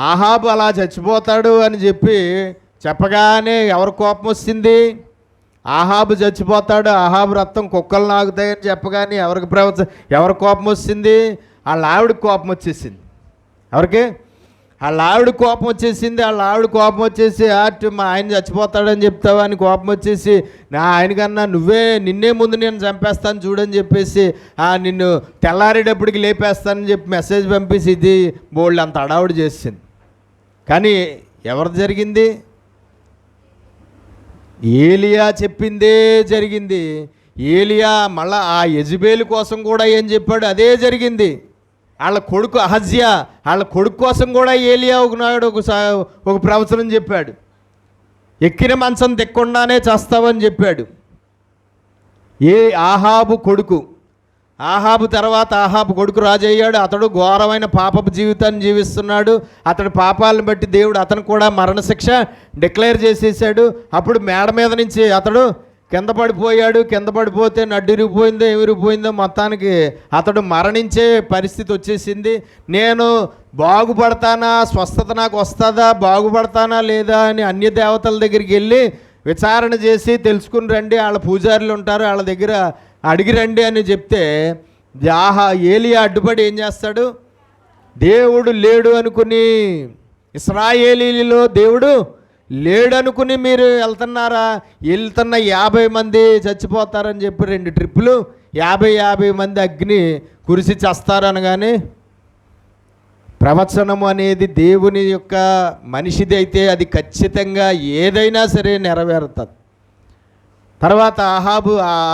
ఆహాబు అలా చచ్చిపోతాడు అని చెప్పగానే ఎవరి కోపం వచ్చింది? ఆహాబు చచ్చిపోతాడు, ఆహాబు రక్తం కుక్కలు నాగుతాయని చెప్పగానే ఎవరి కోపం వచ్చింది? వాళ్ళ ఆవిడకి కోపం వచ్చేసింది. ఎవరికి? వాళ్ళ ఆవిడ కోపం వచ్చేసింది. వాళ్ళ ఆవిడ కోపం వచ్చేసి మా ఆయన చచ్చిపోతాడని చెప్తావా అని కోపం వచ్చేసి, ఆయనకన్నా నిన్నే ముందు నేను చంపేస్తాను చూడని చెప్పేసి నిన్ను తెల్లారేటప్పటికి లేపేస్తానని చెప్పి మెసేజ్ పంపేసి ఇది బోల్డ్ అంత అడావుడు చేసింది. కానీ ఎవరిది జరిగింది? ఏలియా చెప్పిందే జరిగింది. ఏలియా మళ్ళా ఆ యెజబేలు కోసం కూడా ఏం చెప్పాడు అదే జరిగింది. వాళ్ళ కొడుకు అహజ్యా, వాళ్ళ కొడుకు కోసం కూడా ఏలియా ఒక ప్రవచనం చెప్పాడు. ఎక్కిన మంచం తెక్కుండానే చేస్తావని చెప్పాడు. ఆహాబు కొడుకు, ఆహాబు తర్వాత ఆహాబు కొడుకు రాజు అయ్యాడు. అతడు ఘోరమైన పాపపు జీవితాన్ని జీవిస్తున్నాడు. అతడి పాపాలను బట్టి దేవుడు అతను కూడా మరణశిక్ష డిక్లేర్ చేసేసాడు. అప్పుడు మేడ మీద నుంచి అతడు కింద పడిపోయాడు. కింద పడిపోతే నడ్డిరిగిపోయిందో ఏమిరిగిపోయిందో మొత్తానికి అతడు మరణించే పరిస్థితి వచ్చేసింది. నేను బాగుపడతానా, స్వస్థత నాకు వస్తుందా, బాగుపడతానా లేదా అని అన్య దేవతల దగ్గరికి వెళ్ళి విచారణ చేసి తెలుసుకుని రండి, వాళ్ళ పూజారులు ఉంటారు వాళ్ళ దగ్గర అడిగి రండి అని చెప్తే ఏలియా అడ్డుపడి ఏం చేస్తాడు? దేవుడు లేడు అనుకుని, ఇశ్రాయేలీలో దేవుడు లేడనుకుని మీరు వెళ్తున్నారా? వెళ్తున్న 50 మంది చచ్చిపోతారని చెప్పి 2 ట్రిప్పులు 50 మంది అగ్ని కురిసి చేస్తారనగానే, ప్రవచనము అనేది దేవుని యొక్క మనిషిది అయితే అది ఖచ్చితంగా ఏదైనా సరే నెరవేరుతుంది. తర్వాత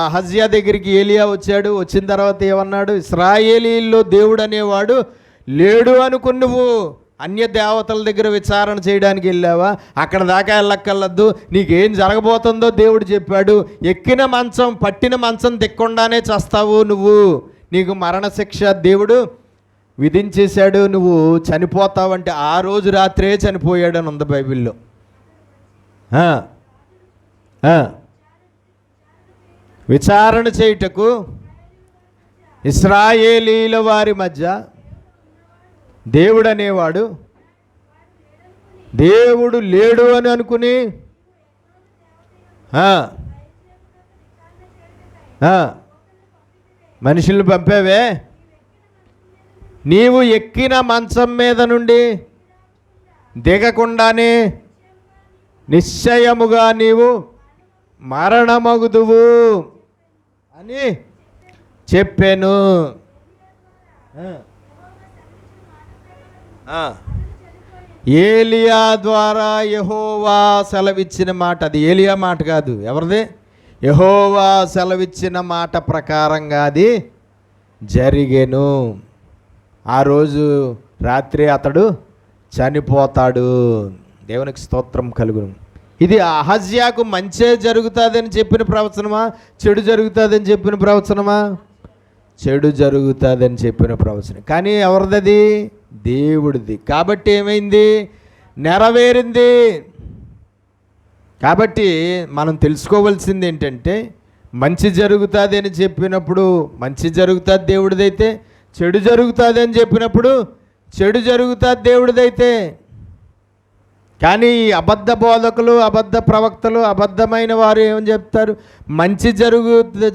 అహజ్యా దగ్గరికి ఏలియా వచ్చాడు. వచ్చిన తర్వాత ఏమన్నాడు? ఇశ్రాయేలీల్లో దేవుడు అనేవాడు లేడు అనుకుని నువ్వు అన్య దేవతల దగ్గర విచారణ చేయడానికి వెళ్ళావా? అక్కడ దాకా వెళ్ళక్కర్లద్దు, నీకేం జరగబోతుందో దేవుడు చెప్పాడు. ఎక్కిన మంచం పట్టిన మంచం దిక్కుండానే చేస్తావు నువ్వు, నీకు మరణశిక్ష దేవుడు విధించేశాడు, నువ్వు చనిపోతావంటే ఆ రోజు రాత్రే చనిపోయాడని ఉంది బైబిల్లో. విచారణ చేయుటకు ఇశ్రాయేలీల వారి మధ్య దేవుడు అనేవాడు దేవుడు లేడు అని అనుకుని మనుషుల్ని పంపావే, నీవు ఎక్కిన మంచం మీద నుండి దిగకుండానే నిశ్చయముగా నీవు మరణమగుదువు అని చెప్పాను. ఏలియా ద్వారా యెహోవా సెలవిచ్చిన మాట, అది ఏలియా మాట కాదు, ఎవరిది? యెహోవా సెలవిచ్చిన మాట ప్రకారంగా అది జరిగెను. ఆ రోజు రాత్రి అతడు చనిపోతాడు. దేవునికి స్తోత్రం కలుగును. ఇది అహజ్యాకు మంచే జరుగుతుందని చెప్పిన ప్రవచనమా, చెడు జరుగుతుందని చెప్పిన ప్రవచనమా? చెడు జరుగుతుందని చెప్పిన ప్రవచనం. కానీ ఎవరిది? దేవుడిది. కాబట్టి ఏమైంది? నెరవేరింది. కాబట్టి మనం తెలుసుకోవాల్సింది ఏంటంటే, మంచి జరుగుతుంది అని చెప్పినప్పుడు మంచి జరుగుతుంది దేవుడిదైతే, చెడు జరుగుతుంది అని చెప్పినప్పుడు చెడు జరుగుతుంది దేవుడిదైతే. కానీ ఈ అబద్ధ బోధకులు, అబద్ధ ప్రవక్తలు, అబద్ధమైన వారు ఏమని చెప్తారు? మంచి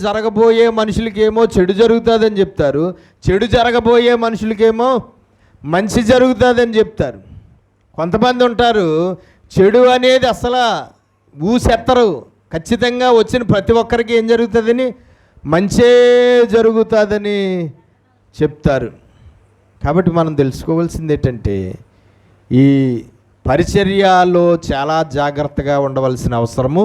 జరగబోయే మనుషులకేమో చెడు జరుగుతుందని చెప్తారు, చెడు జరగబోయే మనుషులకేమో మంచి జరుగుతుందని చెప్తారు. కొంతమంది ఉంటారు, చెడు అనేది అసలు ఊసెత్తరు. ఖచ్చితంగా వచ్చిన ప్రతి ఒక్కరికి ఏం జరుగుతుందని? మంచే జరుగుతుందని చెప్తారు. కాబట్టి మనం తెలుసుకోవాల్సింది ఏంటంటే, ఈ పరిచర్యలో చాలా జాగ్రత్తగా ఉండవలసిన అవసరము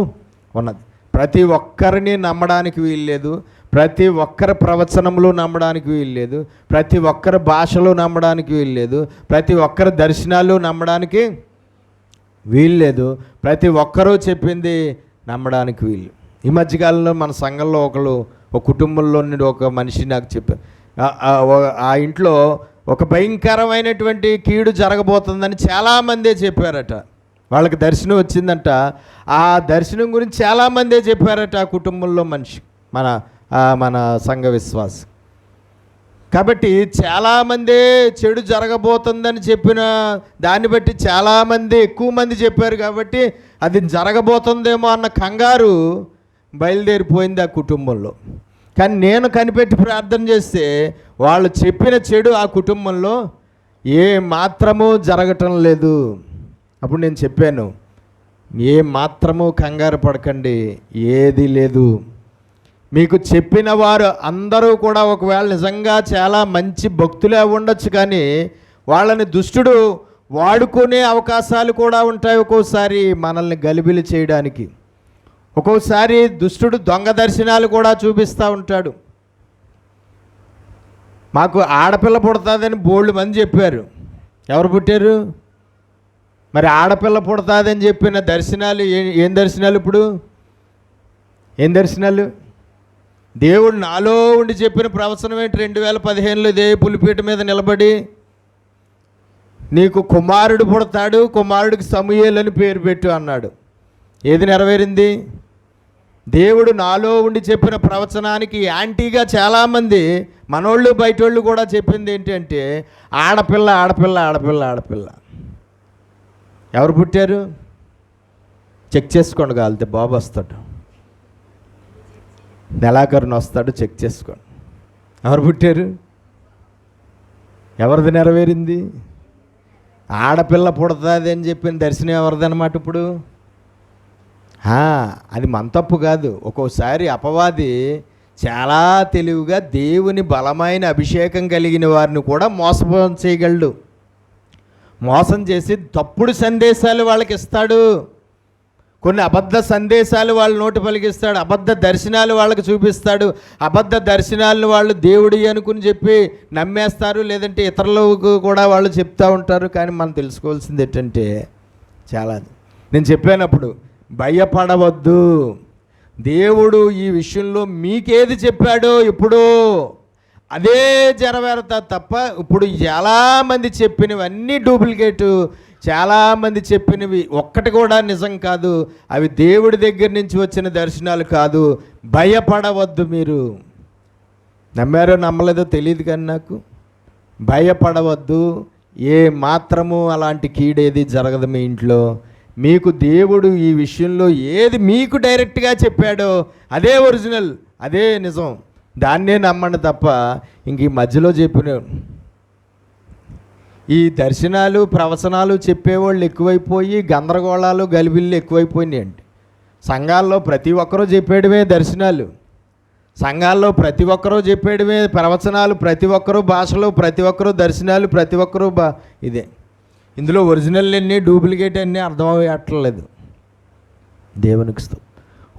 ఉన్నది. ప్రతి ఒక్కరిని నమ్మడానికి వీల్లేదు, ప్రతి ఒక్కరి ప్రవచనములు నమ్మడానికి వీల్లేదు, ప్రతి ఒక్కరి భాషలు నమ్మడానికి వీల్లేదు, ప్రతి ఒక్కరి దర్శనాలు నమ్మడానికి వీల్లేదు, ప్రతి ఒక్కరూ చెప్పింది నమ్మడానికి వీలు. ఈ మధ్యకాలంలో మన సంఘంలో ఒక కుటుంబంలో నుండి ఒక మనిషి నాకు చెప్పారు, ఆ ఇంట్లో ఒక భయంకరమైనటువంటి కీడు జరగబోతుందని చాలామందే చెప్పారట. వాళ్ళకి దర్శనం వచ్చిందంట. ఆ దర్శనం గురించి చాలామందే చెప్పారట ఆ కుటుంబంలో మనిషి, మన సంఘ విశ్వాసం. కాబట్టి చాలామందే చెడు జరగబోతుందని చెప్పిన దాన్ని బట్టి చాలామంది, ఎక్కువ మంది చెప్పారు కాబట్టి అది జరగబోతుందేమో అన్న కంగారు బయలుదేరిపోయింది ఆ కుటుంబంలో. కానీ నేను కనిపెట్టి ప్రార్థన చేస్తే వాళ్ళు చెప్పిన చెడు ఆ కుటుంబంలో ఏ మాత్రము జరగటం లేదు. అప్పుడు నేను చెప్పాను, ఏ మాత్రము కంగారు పడకండి, ఏది లేదు. మీకు చెప్పిన వారు అందరూ కూడా ఒకవేళ నిజంగా చాలా మంచి భక్తులే ఉండొచ్చు, కానీ వాళ్ళని దుష్టుడు వాడుకునే అవకాశాలు కూడా ఉంటాయి. ఒక్కోసారి మనల్ని గలిబిలి చేయడానికి, ఒక్కోసారి దుష్టుడు దొంగ దర్శనాలు కూడా చూపిస్తూ ఉంటాడు. మాకు ఆడపిల్ల పుడతాదని బోల్డ్ మంది చెప్పారు. ఎవరు పుట్టారు? మరి ఆడపిల్ల పుడతాదని చెప్పిన దర్శనాలు ఏం దర్శనాలు? ఇప్పుడు ఏం దర్శనాలు? దేవుడు నాలో ఉండి చెప్పిన ప్రవచనం ఏంటి? 2015లో ఇదే పులిపీట మీద నిలబడి, నీకు కుమారుడు పుడతాడు, కుమారుడికి సమూయేలు అని పేరు పెట్టు అన్నాడు. ఏది నెరవేరింది? దేవుడు నాలో ఉండి చెప్పిన ప్రవచనానికి యాంటీగా చాలామంది మనోళ్ళు బయటోళ్ళు కూడా చెప్పింది ఏంటంటే, ఆడపిల్ల ఆడపిల్ల ఆడపిల్ల ఆడపిల్ల. ఎవరు పుట్టారు? చెక్ చేసుకోండి, కాలితే బాబు వస్తాడు, నెలాఖరుని వస్తాడు, చెక్ చేసుకోండి. ఎవరు పుట్టారు? ఎవరిది నెరవేరింది? ఆడపిల్ల పుడుతుంది అని చెప్పిన దర్శనం ఎవరిది అన్నమాట. ఇప్పుడు అది మన తప్పు కాదు. ఒక్కోసారి అపవాది చాలా తెలివిగా దేవుని బలమైన అభిషేకం కలిగిన వారిని కూడా మోసం చేయగలడు. మోసం చేసి తప్పుడు సందేశాలు వాళ్ళకి ఇస్తాడు, కొన్ని అబద్ధ సందేశాలు వాళ్ళ నోటి పలికిస్తాడు, అబద్ధ దర్శనాలు వాళ్ళకి చూపిస్తాడు. అబద్ధ దర్శనాలను వాళ్ళు దేవుడి అనుకుని చెప్పి నమ్మేస్తారు, లేదంటే ఇతరులకు కూడా వాళ్ళు చెప్తూ ఉంటారు. కానీ మనం తెలుసుకోవాల్సింది ఏంటంటే, చాలా నేను చెప్పానప్పుడు, భయపడవద్దు. దేవుడు ఈ విషయంలో మీకేది చెప్పాడో ఇప్పుడు అదే జరవేరతా తప్ప, ఇప్పుడు చాలామంది చెప్పినవన్నీ డూప్లికేటు, చాలామంది చెప్పినవి ఒక్కటి కూడా నిజం కాదు, అవి దేవుడి దగ్గర నుంచి వచ్చిన దర్శనాలు కాదు. భయపడవద్దు. మీరు నమ్మారో నమ్మలేదో తెలియదు, కానీ నాకు భయపడవద్దు. ఏ మాత్రము అలాంటి కీడేది జరగదు మీ ఇంట్లో. మీకు దేవుడు ఈ విషయంలో ఏది మీకు డైరెక్ట్గా చెప్పాడో అదే ఒరిజినల్, అదే నిజం, దాన్నే నమ్మండి తప్ప ఇంక ఈ మధ్యలో చెప్పిన ఈ దర్శనాలు ప్రవచనాలు చెప్పేవాళ్ళు ఎక్కువైపోయి గందరగోళాలు గలిబిళ్ళు ఎక్కువైపోయినాయండి. సంఘాల్లో ప్రతి ఒక్కరూ చెప్పేయడమే దర్శనాలు, సంఘాల్లో ప్రతి ఒక్కరూ చెప్పేయడమే ప్రవచనాలు, ప్రతి ఒక్కరూ భాషలు, ప్రతి ఒక్కరూ దర్శనాలు, ప్రతి ఒక్కరూ ఇదే. ఇందులో ఒరిజినల్ అన్నీ డూప్లికేట్ అన్నీ అర్థమయ్యట్లేదు. దేవునికి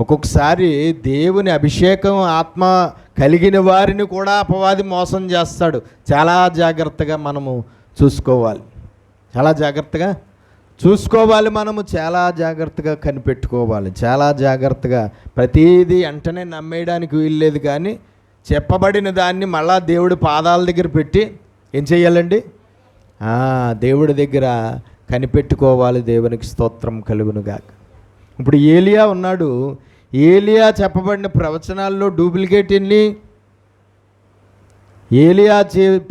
ఒక్కొక్కసారి దేవుని అభిషేకం ఆత్మ కలిగిన వారిని కూడా అపవాది మోసం చేస్తాడు. చాలా జాగ్రత్తగా మనము చూసుకోవాలి, చాలా జాగ్రత్తగా చూసుకోవాలి. మనము చాలా జాగ్రత్తగా కనిపెట్టుకోవాలి, చాలా జాగ్రత్తగా. ప్రతీది వెంటనే నమ్మేయడానికి వీల్లేదు, కానీ చెప్పబడిన దాన్ని మళ్ళా దేవుడి పాదాల దగ్గర పెట్టి ఏం చేయాలండి? దేవుడి దగ్గర కనిపెట్టుకోవాలి. దేవునికి స్తోత్రం కలుగునుగాక. ఇప్పుడు ఏలియా ఉన్నాడు. ఏలియా చెప్పబడిన ప్రవచనాల్లో డూప్లికేట్ ఎన్ని? ఏలియా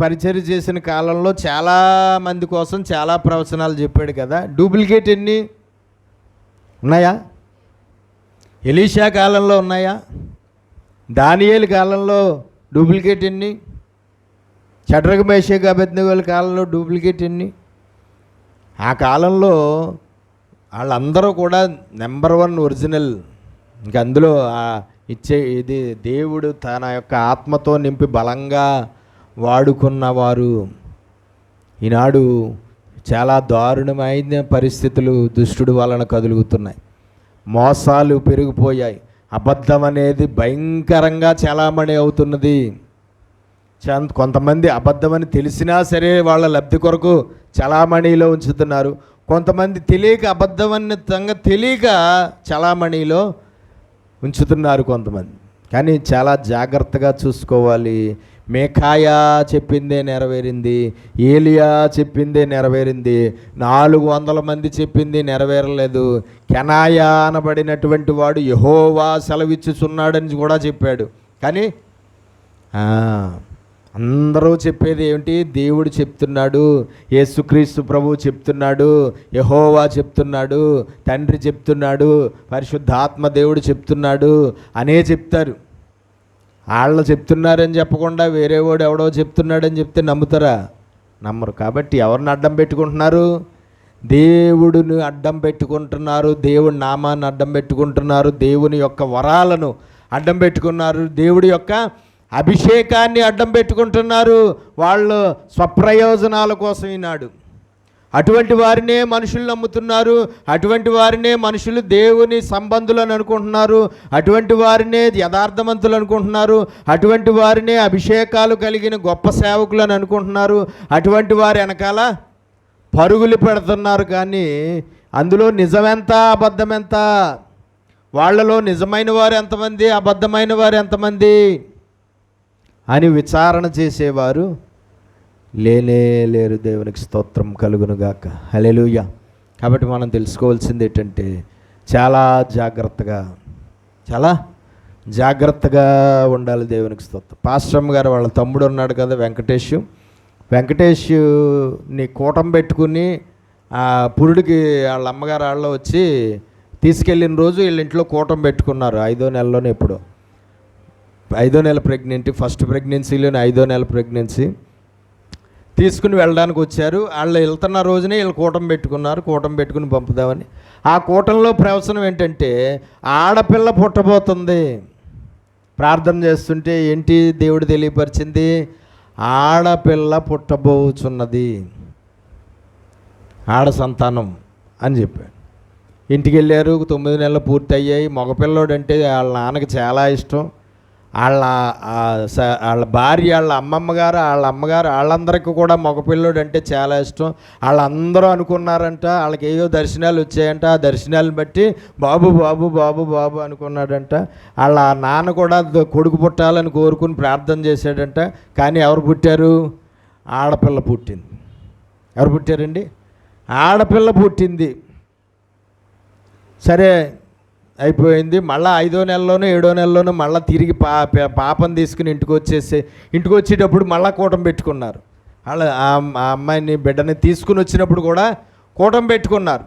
పరిచర్య చేసిన కాలంలో చాలామంది కోసం చాలా ప్రవచనాలు చెప్పాడు కదా, డూప్లికేట్ ఎన్ని ఉన్నాయా? ఎలీషా కాలంలో ఉన్నాయా? దానియేలు కాలంలో డూప్లికేట్ ఎన్ని? షడ్రక్ మేషక్ అబేద్నెగోల కాలంలో డూప్లికేట్ ఎన్ని? ఆ కాలంలో వాళ్ళందరూ కూడా నెంబర్ 1 ఒరిజినల్. ఇంక అందులో ఇది దేవుడు తన యొక్క ఆత్మతో నింపి బలంగా వాడుకున్నవారు. ఈనాడు చాలా దారుణమైన పరిస్థితులు దుష్టుడు వలన కదులుగుతున్నాయి. మోసాలు పెరిగిపోయాయి. అబద్ధం అనేది భయంకరంగా చలామణి అవుతున్నది. కొంతమంది అబద్ధమని తెలిసినా సరే వాళ్ళ లబ్ధి కొరకు చలామణిలో ఉంచుతున్నారు. కొంతమంది తెలియక అబద్ధమని తెలియక చలామణిలో ఉంచుతున్నారు కొంతమంది. కానీ చాలా జాగ్రత్తగా చూసుకోవాలి. మేకాయా చెప్పిందే నెరవేరింది, ఏలియా చెప్పిందే నెరవేరింది, 400 మంది చెప్పింది నెరవేరలేదు. కెనాయా అనబడినటువంటి వాడు యెహోవా సెలవిచ్చుచున్నాడని కూడా చెప్పాడు. కానీ అందరూ చెప్పేది ఏమిటి? దేవుడు చెప్తున్నాడు, యేసుక్రీస్తు ప్రభువు చెప్తున్నాడు, యెహోవా చెప్తున్నాడు, తండ్రి చెప్తున్నాడు, పరిశుద్ధాత్మ దేవుడు చెప్తున్నాడు అనే చెప్తారు. వాళ్ళు చెప్తున్నారని చెప్పకుండా వేరే వాడు ఎవడో చెప్తున్నాడని చెప్తే నమ్ముతారా? నమ్మరు. కాబట్టి ఎవరిని అడ్డం పెట్టుకుంటున్నారు? దేవుడిని అడ్డం పెట్టుకుంటున్నారు, దేవుడి నామాన్ని అడ్డం పెట్టుకుంటున్నారు, దేవుని యొక్క వరాలను అడ్డం పెట్టుకున్నారు, దేవుడి యొక్క అభిషేకాన్ని అడ్డం పెట్టుకుంటున్నారు వాళ్ళు స్వప్రయోజనాల కోసం. ఈనాడు అటువంటి వారినే మనుషులు నమ్ముతున్నారు, అటువంటి వారినే మనుషులు దేవుని సంబంధులను అనుకుంటున్నారు, అటువంటి వారినే యథార్థవంతులు అనుకుంటున్నారు, అటువంటి వారినే అభిషేకాలు కలిగిన గొప్ప సేవకులను అనుకుంటున్నారు. అటువంటి వారి వెనకాల పరుగులు పెడుతున్నారు. కానీ అందులో నిజమెంత అబద్ధమెంత? వాళ్ళలో నిజమైన వారు ఎంతమంది, అబద్ధమైన వారు ఎంతమంది అని విచారణ చేసేవారు లేనే లేరు. దేవునికి స్తోత్రం కలుగునుగాక. హల్లెలూయా. కాబట్టి మనం తెలుసుకోవాల్సింది ఏంటంటే చాలా జాగ్రత్తగా ఉండాలి. దేవునికి స్తోత్రం. పాస్టమ్ గారు వాళ్ళ తమ్ముడు ఉన్నాడు కదా వెంకటేష్ని కూటం పెట్టుకుని పురుడికి వాళ్ళ అమ్మగారు వాళ్ళు వచ్చి తీసుకెళ్ళిన రోజు వీళ్ళ ఇంట్లో కూటం పెట్టుకున్నారు. 5వ నెలలోనే, ఎప్పుడు 5వ నెల ప్రెగ్నెంట్, ఫస్ట్ ప్రెగ్నెన్సీలోనే 5వ నెల ప్రెగ్నెన్సీ తీసుకుని వెళ్ళడానికి వచ్చారు. వాళ్ళు వెళ్తున్న రోజునే వీళ్ళు కూటం పెట్టుకున్నారు. కూటం పెట్టుకుని పంపుదామని. ఆ కూటంలో ప్రవచనం ఏంటంటే ఆడపిల్ల పుట్టబోతుంది. ప్రార్థన చేస్తుంటే ఏంటి దేవుడు తెలియపరిచింది? ఆడపిల్ల పుట్టబోచున్నది, ఆడ సంతానం అని చెప్పాడు. ఇంటికి వెళ్ళారు. 9 నెలలు పూర్తి అయ్యాయి. మగపిల్లోడు అంటే వాళ్ళ నాన్నకి చాలా ఇష్టం. వాళ్ళ భార్య, వాళ్ళ అమ్మగారు వాళ్ళందరికీ కూడా మగపిల్లోడు అంటే చాలా ఇష్టం. వాళ్ళందరూ అనుకున్నారంట వాళ్ళకి ఏవో దర్శనాలు వచ్చాయంట. ఆ దర్శనాలను బట్టి బాబు బాబు బాబు బాబు అనుకున్నాడంట. వాళ్ళ నాన్న కూడా కొడుకు పుట్టాలని కోరుకుని ప్రార్థన చేశాడంట. కానీ ఎవరు పుట్టారు? ఆడపిల్ల పుట్టింది. ఎవరు పుట్టారండి? ఆడపిల్ల పుట్టింది. సరే అయిపోయింది. మళ్ళీ 5వ నెలలోనో 7వ నెలలోనో మళ్ళీ తిరిగి పాపను తీసుకుని ఇంటికి వచ్చేటప్పుడు మళ్ళీ కూటం పెట్టుకున్నారు. వాళ్ళ ఆ అమ్మాయిని బిడ్డని తీసుకుని వచ్చినప్పుడు కూడా కూటం పెట్టుకున్నారు.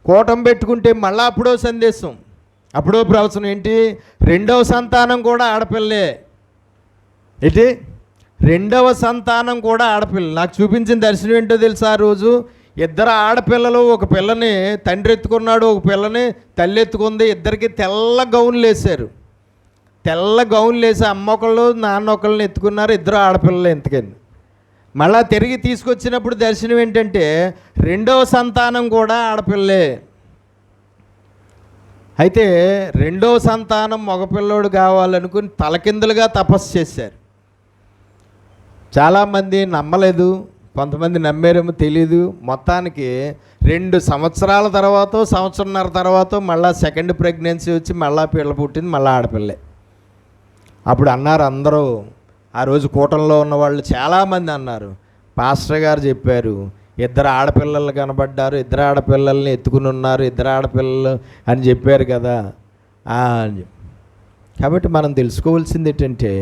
కూటం పెట్టుకుంటే మళ్ళీ అప్పుడో సందేశం, అప్పుడో ప్రవచనం ఏంటి? 2వ సంతానం కూడా ఆడపిల్లే. ఏంటి? 2వ సంతానం కూడా ఆడపిల్ల. నాకు చూపించిన దర్శనం ఏంటో తెలుసా? ఆ రోజు 2 ఆడపిల్లలు, ఒక పిల్లని తండ్రి ఎత్తుకున్నాడు, ఒక పిల్లని తల్లి ఎత్తుకుంది. ఇద్దరికి తెల్ల గౌన్లు వేశారు. తెల్ల గౌన్లు వేసి అమ్మ ఒకళ్ళు నాన్న ఒకళ్ళని ఎత్తుకున్నారు. 2 ఆడపిల్లలు ఎందుకని. మళ్ళా తిరిగి తీసుకొచ్చినప్పుడు దర్శనం ఏంటంటే 2వ సంతానం కూడా ఆడపిల్లే. అయితే 2వ సంతానం మగపిల్లోడు కావాలనుకుని తలకిందులుగా తపస్సు చేశారు. చాలామంది నమ్మలేదు, కొంతమంది నమ్మారేమో తెలియదు. మొత్తానికి 2 సంవత్సరాల తర్వాత, సంవత్సరంన్నర తర్వాత మళ్ళీ సెకండ్ ప్రెగ్నెన్సీ వచ్చి మళ్ళీ పిల్ల పుట్టింది, మళ్ళీ ఆడపిల్లే. అప్పుడు అన్నారు అందరూ, ఆ రోజు కూటంలో ఉన్న వాళ్ళు చాలామంది అన్నారు, పాస్టర్ గారు చెప్పారు 2 ఆడపిల్లలు కనబడ్డారు, 2 ఆడపిల్లల్ని ఎత్తుకుని ఉన్నారు, 2 ఆడపిల్లలు అని చెప్పారు కదా అని. కాబట్టి మనం తెలుసుకోవాల్సింది ఏంటంటే,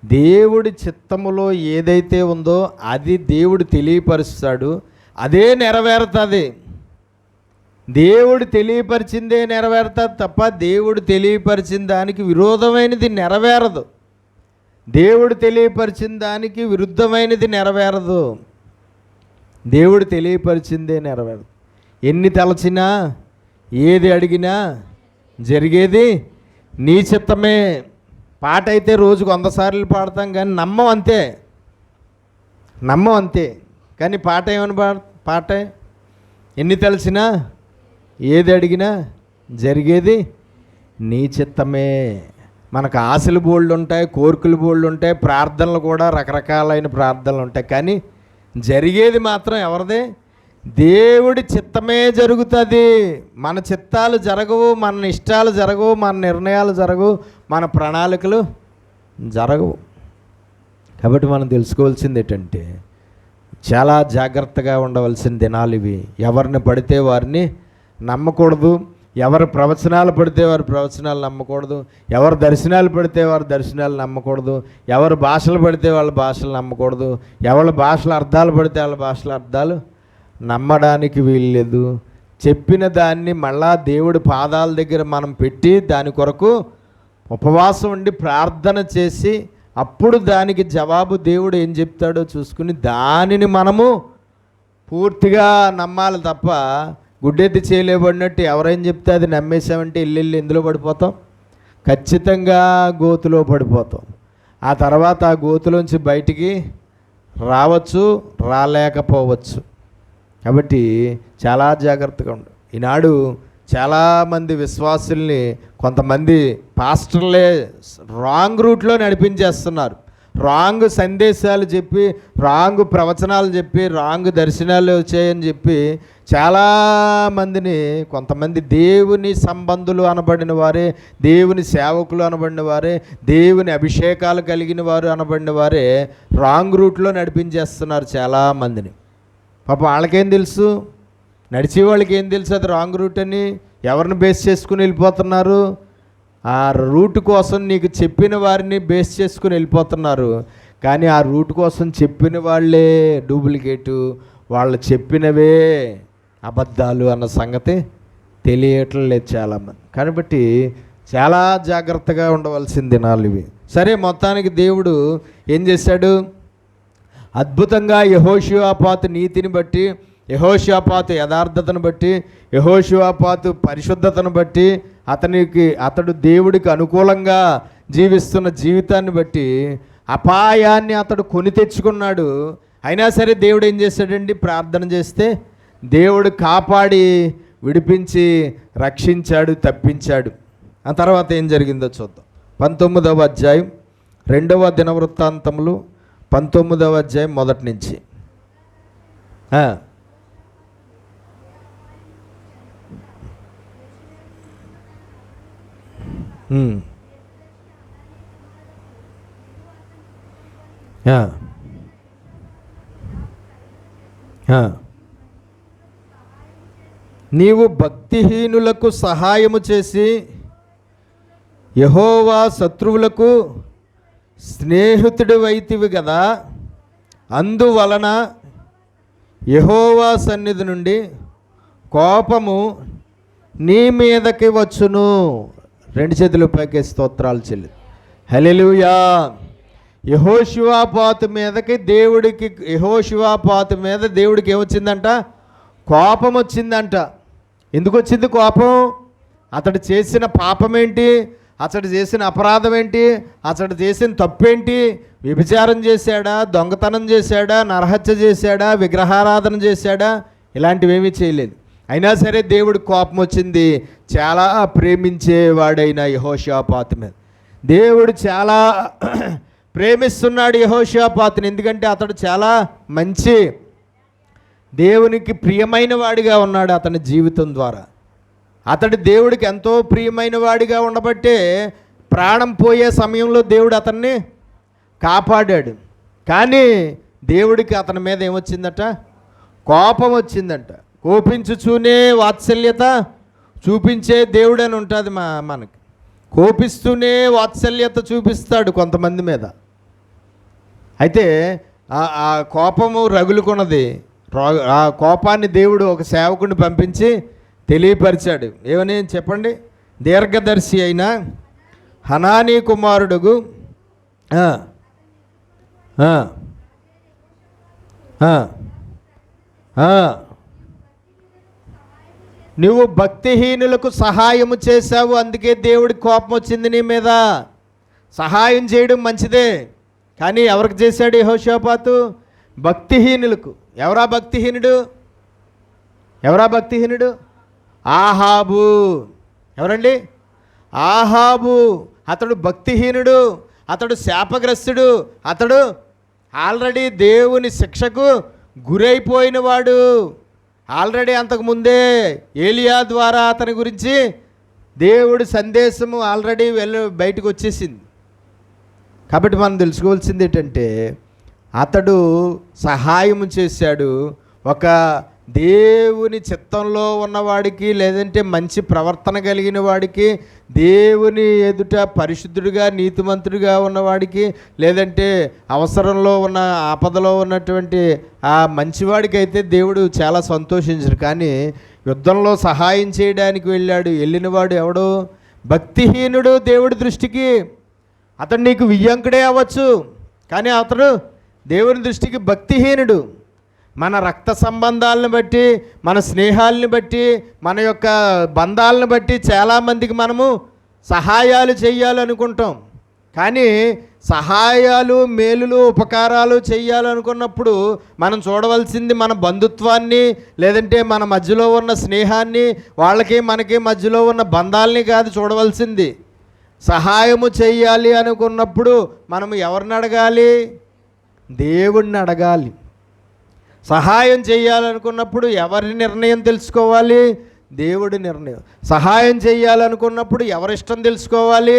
దేవుడి చిత్తములో ఏదైతే ఉందో అది దేవుడు తెలియపరుస్తాడు, అదే నెరవేరుతుంది. దేవుడు తెలియపరిచిందే నెరవేరుతుంది తప్ప దేవుడు తెలియపరిచిన దానికి విరోధమైనది నెరవేరదు. దేవుడు తెలియపరిచిన దానికి విరుద్ధమైనది నెరవేరదు. దేవుడు తెలియపరిచిందే నెరవేరదు. ఎన్ని తలచినా, ఏది అడిగినా జరిగేది నీ చిత్తమే. పాట అయితే రోజుకు 100 సార్లు పాడతాం కానీ నమ్మం అంతే. కానీ పాట ఏమని పాట, ఎన్ని తలచినా ఏది అడిగినా జరిగేది నీ చిత్తమే. మనకు ఆశలు బోల్డ్ ఉంటాయి, కోరికలు బోల్డ్ ఉంటాయి, ప్రార్థనలు కూడా రకరకాలైన ప్రార్థనలు ఉంటాయి, కానీ జరిగేది మాత్రం ఎవరిదే? దేవుడి చిత్తమే జరుగుతుంది. మన చిత్తాలు జరగవు, మన ఇష్టాలు జరగవు, మన నిర్ణయాలు జరగవు, మన ప్రణాళికలు జరగవు. కాబట్టి మనం తెలుసుకోవాల్సింది ఏంటంటే, చాలా జాగ్రత్తగా ఉండవలసిన దినాలు ఇవి. ఎవరిని పడితే వారిని నమ్మకూడదు, ఎవరు ప్రవచనాలు పడితే వారి ప్రవచనాలు నమ్మకూడదు, ఎవరు దర్శనాలు పడితే వారి దర్శనాలు నమ్మకూడదు, ఎవరు భాషలు పడితే వాళ్ళ భాషలు నమ్మకూడదు, ఎవరి భాషల అర్థాలు పడితే వాళ్ళ భాషల అర్థాలు నమ్మడానికి వీల్లేదు. చెప్పిన దాన్ని మళ్ళా దేవుడి పాదాల దగ్గర మనం పెట్టి దాని కొరకు ఉపవాసం ఉండి ప్రార్థన చేసి అప్పుడు దానికి జవాబు దేవుడు ఏం చెప్తాడో చూసుకుని దానిని మనము పూర్తిగా నమ్మాలి తప్ప గుడ్డెత్తి చేయలేబడినట్టు ఎవరేం చెప్తే అది నమ్మేసామంటే ఇల్లు ఎందులో పడిపోతాం? ఖచ్చితంగా గోతులో పడిపోతాం. ఆ తర్వాత ఆ గోతులోంచి బయటికి రావచ్చు, రాలేకపోవచ్చు. కాబట్టి చాలా జాగ్రత్తగా ఉండు. ఈనాడు చాలామంది విశ్వాసుల్ని కొంతమంది పాస్టర్లే రాంగ్ రూట్లో నడిపించేస్తున్నారు. రాంగ్ సందేశాలు చెప్పి, రాంగ్ ప్రవచనాలు చెప్పి, రాంగ్ దర్శనాలు వచ్చాయని చెప్పి చాలామందిని, కొంతమంది దేవుని సంబంధులు అనబడిన వారే, దేవుని సేవకులు అనబడిన వారే, దేవుని అభిషేకాలు కలిగిన వారు అనబడిన వారే రాంగ్ రూట్లో నడిపించేస్తున్నారు చాలామందిని. పాపం వాళ్ళకేం తెలుసు? నడిచే వాళ్ళకి ఏం తెలుసు అది రాంగ్ రూట్ అని? ఎవరిని బేస్ చేసుకుని వెళ్ళిపోతున్నారు? ఆ రూట్ కోసం నీకు చెప్పిన వారిని బేస్ చేసుకుని వెళ్ళిపోతున్నారు. కానీ ఆ రూట్ కోసం చెప్పిన వాళ్ళే డూప్లికేటు, వాళ్ళు చెప్పినవే అబద్ధాలు అన్న సంగతి తెలియట్లేదు చాలామంది. కాబట్టి చాలా జాగ్రత్తగా ఉండవలసిన దినాలు ఇవి. సరే, మొత్తానికి దేవుడు ఏం చేశాడు? అద్భుతంగా యెహోషువాపాతు నీతిని బట్టి, యెహోషువాపాతు యథార్థతను బట్టి, యెహోషువాపాతు పరిశుద్ధతను బట్టి, అతడు దేవుడికి అనుకూలంగా జీవిస్తున్న జీవితాన్ని బట్టి అపాయాన్ని అతడు కొని తెచ్చుకున్నాడు. అయినా సరే దేవుడు ఏం చేశాడండి? ప్రార్థన చేస్తే దేవుడు కాపాడి విడిపించి రక్షించాడు, తప్పించాడు. ఆ తర్వాత ఏం జరిగిందో చూద్దాం. 19వ అధ్యాయం 2వ దినవృత్తాంతములు 19వ అధ్యాయం మొదటి నుంచి. నీవు భక్తిహీనులకు సహాయము చేసి యెహోవా శత్రువులకు స్నేహితుడివైతివి కదా, అందువలన యెహోవా సన్నిధి నుండి కోపము నీ మీదకి వచ్చును. 2 చేతులు పైకి స్తోత్రాలు చెల్లి. హల్లెలూయా. యెహోషువాపాతు మీద దేవుడికి ఏమొచ్చిందంట? కోపం వచ్చిందంట. ఎందుకు వచ్చింది కోపం? అతడు చేసిన పాపం ఏంటి? అతడు చేసిన అపరాధం ఏంటి? అతడు చేసిన తప్పేంటి? వ్యభిచారం చేశాడా? దొంగతనం చేశాడా? నరహత్య చేశాడా? విగ్రహారాధన చేశాడా? ఇలాంటివేమీ చేయలేదు. అయినా సరే దేవుడి కోపం వచ్చింది. చాలా ప్రేమించేవాడైన యెహోషువాపాతు మీద దేవుడు చాలా ప్రేమిస్తున్నాడు యెహోషువాపాతుని. ఎందుకంటే అతడు చాలా మంచి దేవునికి ప్రియమైన వాడిగా ఉన్నాడు. అతని జీవితం ద్వారా అతడు దేవుడికి ఎంతో ప్రియమైన వాడిగా ఉండబట్టే ప్రాణం పోయే సమయంలో దేవుడు అతన్ని కాపాడాడు. కానీ దేవుడికి అతని మీద ఏమొచ్చిందట? కోపం వచ్చిందంట. కోపించుచూనే వాత్సల్యత చూపించే దేవుడు అని ఉంటుంది మనకి. కోపిస్తూనే వాత్సల్యత చూపిస్తాడు కొంతమంది మీద. అయితే ఆ కోపము రగులుకున్నది. ఆ కోపాన్ని దేవుడు ఒక సేవకుడిని పంపించి తెలియపరిచాడు. ఏమని చెప్పండి? దీర్ఘదర్శి అయిన హనానీ కుమారుడుగు నువ్వు భక్తిహీనులకు సహాయము చేశావు, అందుకే దేవుడికి కోపం వచ్చింది నీ మీద. సహాయం చేయడం మంచిదే, కానీ ఎవరికి చేశాడు యెహోషాపాతు? భక్తిహీనులకు. ఎవరా భక్తిహీనుడు? ఆహాబు. ఎవరండి? ఆహాబు. అతడు భక్తిహీనుడు, అతడు శాపగ్రస్తుడు, అతడు ఆల్రెడీ దేవుని శిక్షకు గురైపోయినవాడు. ఆల్రెడీ అంతకుముందే ఏలియా ద్వారా అతని గురించి దేవుడి సందేశము ఆల్రెడీ బయటకు వచ్చేసింది. కాబట్టి మనం తెలుసుకోవాల్సింది ఏంటంటే, అతడు సహాయం చేశాడు ఒక దేవుని చిత్తంలో ఉన్నవాడికి, లేదంటే మంచి ప్రవర్తన కలిగిన వాడికి, దేవుని ఎదుట పరిశుద్ధుడిగా నీతిమంతుడిగా ఉన్నవాడికి, లేదంటే అవసరంలో ఉన్న ఆపదలో ఉన్నటువంటి ఆ మంచివాడికి అయితే దేవుడు చాలా సంతోషించరు. కానీ యుద్ధంలో సహాయం చేయడానికి వెళ్ళినవాడు ఎవడు? భక్తిహీనుడు. దేవుడి దృష్టికి అతడు నీకు వియ్యంకుడే అవ్వచ్చు, కానీ అతడు దేవుని దృష్టికి భక్తిహీనుడు. మన రక్త సంబంధాలను బట్టి, మన స్నేహాలను బట్టి, మన యొక్క బంధాలను బట్టి చాలామందికి మనము సహాయాలు చేయాలనుకుంటాం. కానీ సహాయాలు, మేలులు, ఉపకారాలు చేయాలనుకున్నప్పుడు మనం చూడవలసింది మన బంధుత్వాన్ని, లేదంటే మన మధ్యలో ఉన్న స్నేహాన్ని, వాళ్ళకి మనకి మధ్యలో ఉన్న బంధాలని కాదు చూడవలసింది. సహాయము చేయాలి అనుకున్నప్పుడు మనం ఎవరిని అడగాలి? దేవుణ్ణి అడగాలి. సహాయం చేయాలనుకున్నప్పుడు ఎవరి నిర్ణయం తెలుసుకోవాలి? దేవుడి నిర్ణయం. సహాయం చేయాలనుకున్నప్పుడు ఎవరిష్టం తెలుసుకోవాలి?